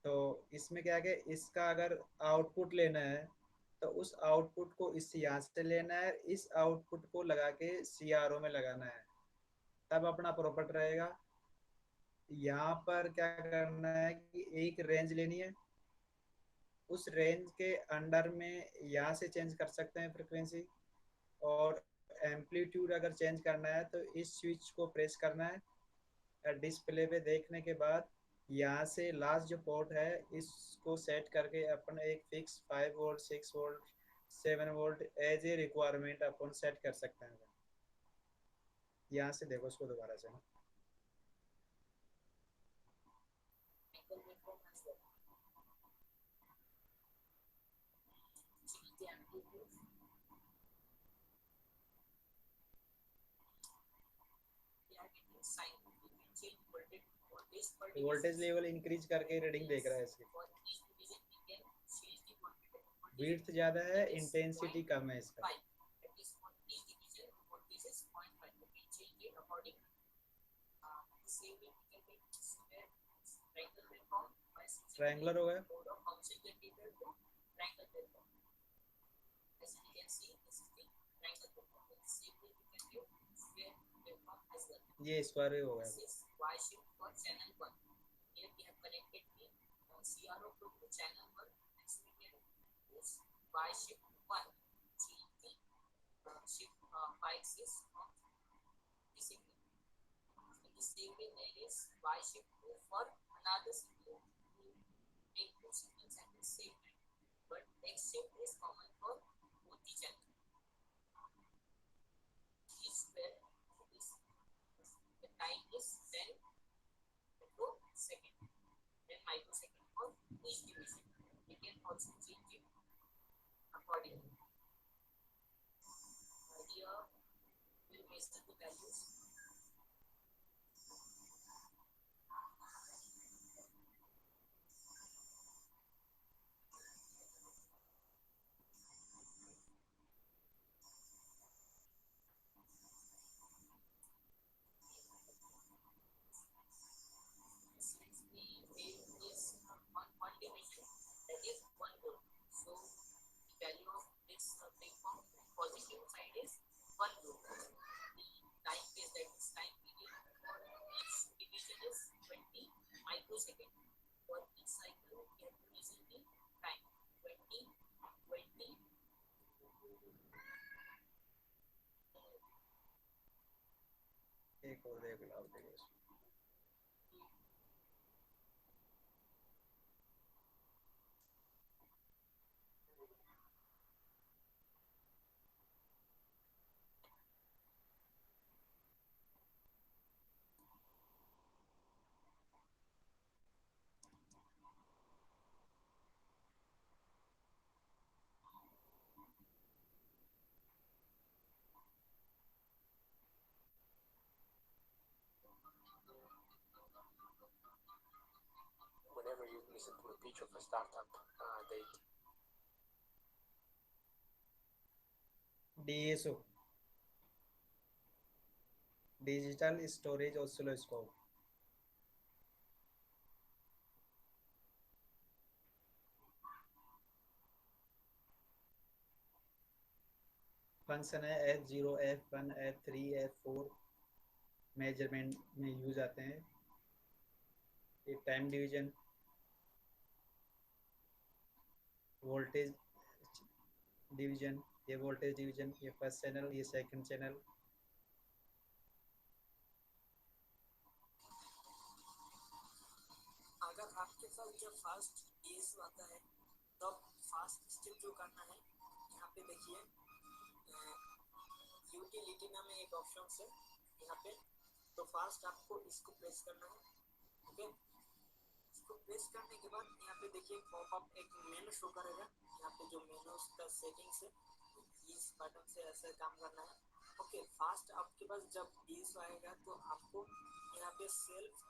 तो इसमें क्या है इसका अगर आउटपुट लेना है तो उस आउटपुट को इस यहाँ से लेना है इस आउटपुट को लगा के CRO में लगाना है तब अपना प्रॉपर्ट रहेगा यहाँ पर क्या करना है कि एक रेंज लेनी है उस रेंज के अंडर में यहाँ से चेंज कर सकते हैं फ्रिक्वेंसी और एम्पलीट्यूड अगर चेंज करना है तो इस स्विच को प्रेस करना है डिस्प्ले पे देखने के बाद यहाँ से लास्ट जो पोर्ट है इसको सेट करके अपन एक fix 5 volt 6 volt 7 volt as a requirement अपन सेट कर सकते हैं यहाँ से देखो उसको दोबारा से वोल्टेज लेवल इंक्रीज करके रीडिंग देख रहा है इसकी विड्थ ज्यादा है इंटेंसिटी कम है इसका ट्रायंगुलर हो गया ये स्क्वायर वेव हो गया channel 1. Here we have connected the CRO probe to channel 1 and so we can use Y shift 1 change the shift 5 axis of the signal. In the same way there is Y shift 2 for another signal to make two signals at the same time but X shift is common for both the channels. This where the time is microsecond for each division. You can also change it accordingly. Here we'll measure the values. One division, that is one volt. So the value of this waveform positive side is 1 volt. The time phase, that is time period for each division is 20 microsecond. For each cycle we have to measure the time 20 20. एक और देख लो आप देखो इसमें। Whenever you listen to the pitch of a startup, DSO, digital storage oscilloscope. Function है F0, F1, F3, F4 measurement में use आते हैं। ये टाइम डिवीजन, वोल्टेज डिवीजन, ये वोल्टेज डिवीजन, ये फर्स्ट चैनल, ये सेकंड चैनल। अगर आपके पास जब फास्ट DSO आता है तब फास्ट स्टेप जो करना है, यहाँ पे देखिए यूटिलिटी नाम में एक ऑप्शन है यहाँ पे। तो फास्ट आपको इसको प्रेस करना है। ओके, इसको प्रेस करने के बाद यहाँ पे देखिए पॉपअप एक मेनू शो करेगा। यहाँ पे जो मेनू का सेटिंग्स है, इस बटन से ऐसे काम करना है। ओके, फास्ट आपके पास जब DSO आएगा तो आपको यहाँ पे सेल्फ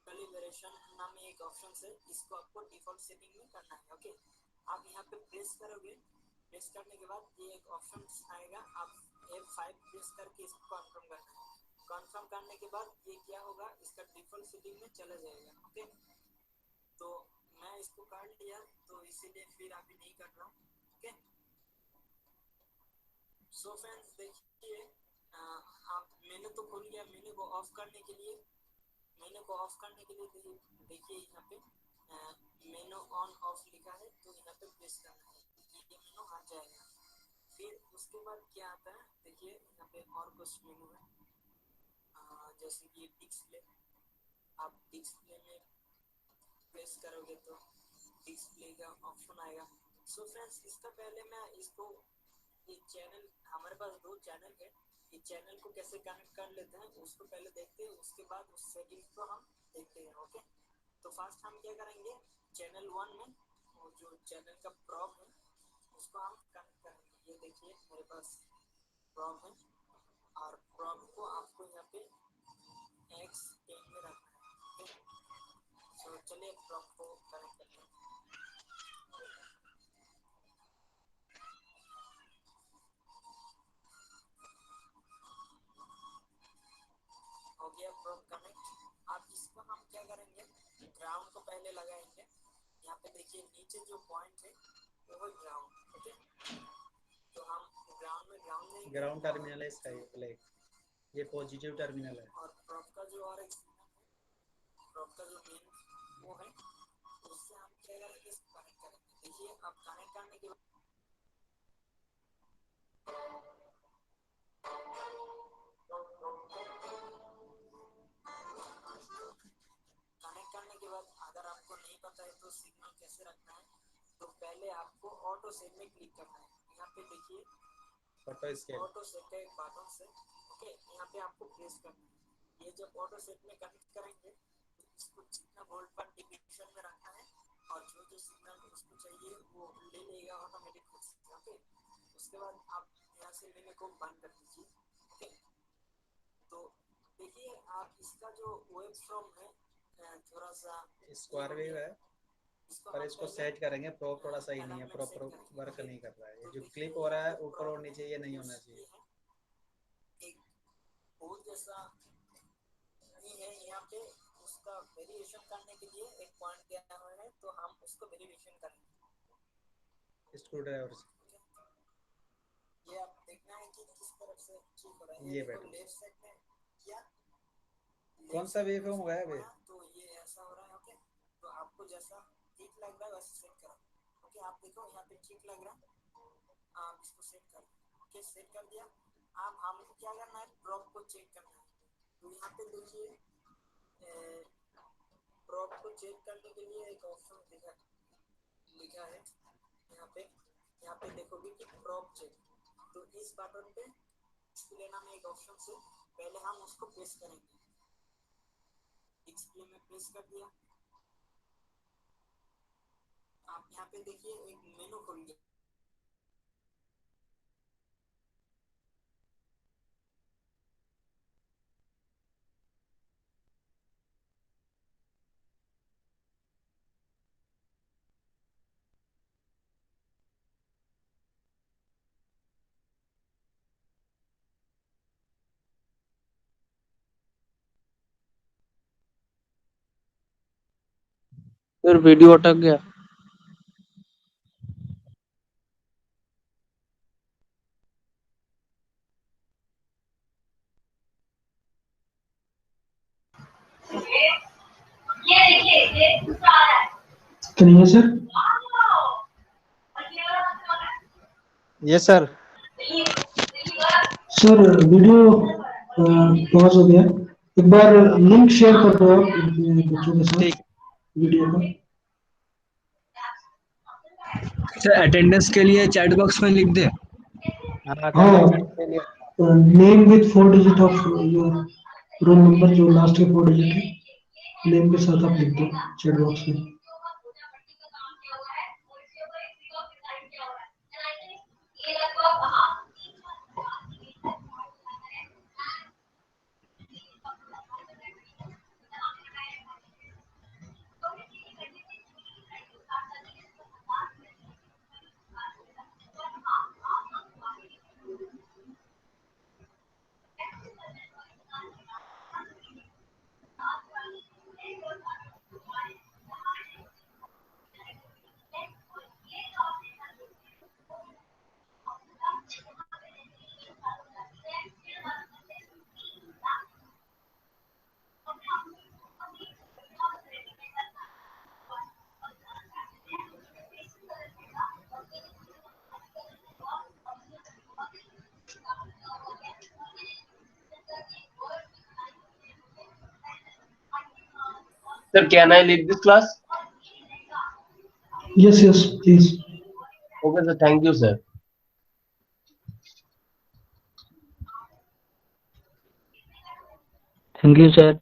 कैलिब्रेशन नाम में एक ऑप्शन है, इसको आपको डिफॉल्ट सेटिंग में करना है। ओके, आप यहाँ पे प्रेस करोगे। प्रेस करने के बाद ये एक ऑप्शन आएगा, आप F5 प्रेस करके इसको कंफर्म करना है। कंफर्म करने के बाद ये क्या होगा, इसका डिफॉल्ट सेटिंग में चला जाएगा। ओके, तो मैं इसको कर लिया तो इसीलिए फिर अभी नहीं कर रहा हूँ। ओके, सो फ्रेंड्स देखिए आप मेनू तो खोल लिया। मेनू को ऑफ करने के लिए देखिए यहाँ पे मेनू ऑन ऑफ लिखा है, तो यहाँ पे प्रेस करना है, ये मेनू हट जाएगा। फिर उसके बाद क्या आता है देखिए, यहाँ पे और कुछ मेनू है, जैसे कि डिस्प्ले। आप डिस्प्ले में प्रेस करोगे तो डिस्प्ले का ऑप्शन आएगा। सो फ्रेंड्स, इसका पहले मैं इसको ये चैनल, हमारे पास 2 चैनल है, ये चैनल को कैसे कनेक्ट कर लेते हैं उसको पहले देखते हैं, उसके बाद उस सेटिंग को हम देखते हैं। ओके, तो फर्स्ट हम क्या करेंगे, चैनल 1 में और जो चैनल का प्रॉब है उसको हम कनेक्ट करेंगे। ये देखिए मेरे पास प्रॉब है और प्रॉब को आपको यहाँ पे X10 में रखना है। ओके, तो चलिए प्रॉब को कनेक्ट करते हैं। हो गया प्रॉब कनेक्ट। अब इसको हम क्या करेंगे, ग्राउंड को पहले लगाएंगे। यहाँ पे देखिए नीचे जो पॉइंट है वो है ग्राउंड। ओके, तो हम ग्राउंड में ग्राउंड टर्मिनल है इसका, ये ब्लैक, ये पॉजिटिव टर्मिनल है। और प्रॉब का जो और एक प्रॉब का जो मेन वो है, उससे हम क्या करेंगे, इसको कनेक्ट करेंगे। देखिए अब कनेक्ट करने के बाद अगर आपको नहीं पता है तो सिग्नल कैसे रखना है, तो पहले आपको ऑटो सेट में क्लिक करना है। यहाँ पे देखिए ऑटो सेट का एक बटन है। ओके, यहाँ पे आपको प्रेस करना है। ये जब ऑटो सेट में कनेक्ट करेंगे तो इसको जितना वोल्ट पर डिवीजन में रखना उसके बाद आप यहाँ से मेरे को बंद कर दीजिए। ओके, तो देखिए आप इसका जो वेब फ्रॉम है थोड़ा सा स्क्वायर वेव है, पर इसको सेट करेंगे। प्रोप थोड़ा सही नहीं है, प्रॉपर वर्क नहीं कर रहा है। ये जो क्लिप हो रहा है ऊपर और नीचे, ये नहीं होना चाहिए। एक होल जैसा नहीं है यहाँ पे, उसका वेरिएशन करने के लिए एक पॉइंट दिया हुआ है, तो हम उसको वेरिएशन करेंगे स्क्रू ड्राइवर से। ये आप देखना है कि किस तरफ से ठीक हो रहा है। ये देखो बैठो। लेफ्ट साइड में किया, कौन सा वेव फॉर्म हुआ है अभी? तो ये ऐसा हो रहा है। ओके, तो आपको जैसा ठीक लग रहा है वैसे सेट करो। ओके, आप देखो यहाँ पे ठीक लग रहा है, आप इसको सेट कर। ओके, सेट कर दिया। आप हमको क्या करना है, ड्रॉप को चेक करना है। तो यहाँ पे देखिए ड्रॉप को चेक करने के लिए एक ऑप्शन लिखा है यहाँ पे देखोगे कि ड्रॉप चेक। तो इस बटन पे डिस्प्ले नाम एक ऑप्शन से पहले हम उसको प्रेस करेंगे। डिस्प्ले में प्रेस कर दिया, आप यहाँ पे देखिए एक मेनू खुल गया। फिर वीडियो अटक गया। तो नहीं है sir? Yes sir. Sir video pause हो गया। एक बार लिंक शेयर कर दो आप अपने बच्चों के साथ वीडियो का। सर अटेंडेंस के लिए चैट बॉक्स में लिख दे। हाँ, name with 4 digit of your roll number, जो लास्ट के 4 डिजिट है नेम के साथ आप लिख दो चैट बॉक्स में। Sir, can I lead this class? Yes, yes, please. Okay, sir. Thank you, sir. Thank you, sir.